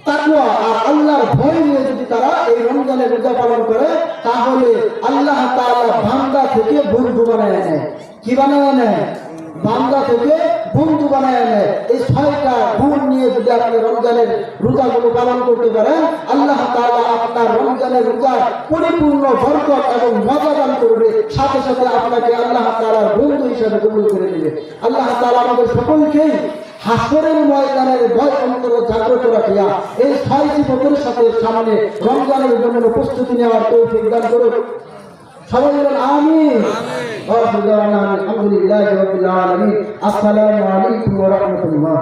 তাকওয়া আর আল্লাহর ভয় নিয়ে যদি তারা এই রমজানের রোজা পালন করে, তাহলে আল্লাহ তাআলা বান্দা থেকে বন্ধু বানায় নেয়। কি বানায় নেয়? বান্দা থেকে বন্ধু বানায় নেয়। এই 6টা গুণ নিয়ে যদি আপনি রমজানের রোজাগুলো পালন করতে পারেন, আল্লাহ তাআলা আপনার রমজানের রোজা পরিপূর্ণ বরকত এবং মজা দান করবে, সাথে সাথে আপনাকে আল্লাহ তাআলার বন্ধু হিসেবে কবুল করে নেবে। আল্লাহ তাআলা আমাদের সকলকেই হাসরের ময়দানের ভয় অন্তরে জাগ্রত রাখিয়া এই 6 সিফতের সাথে সামনে রমজানের জন্য প্রস্তুতি নেওয়ার তৌফিক দান করুন। সবাই বলেন আমিন। আলহামদুলিল্লাহি রাব্বিল আলামিন। আসসালামু আলাইকুম ওয়া রাহমাতুল্লাহ।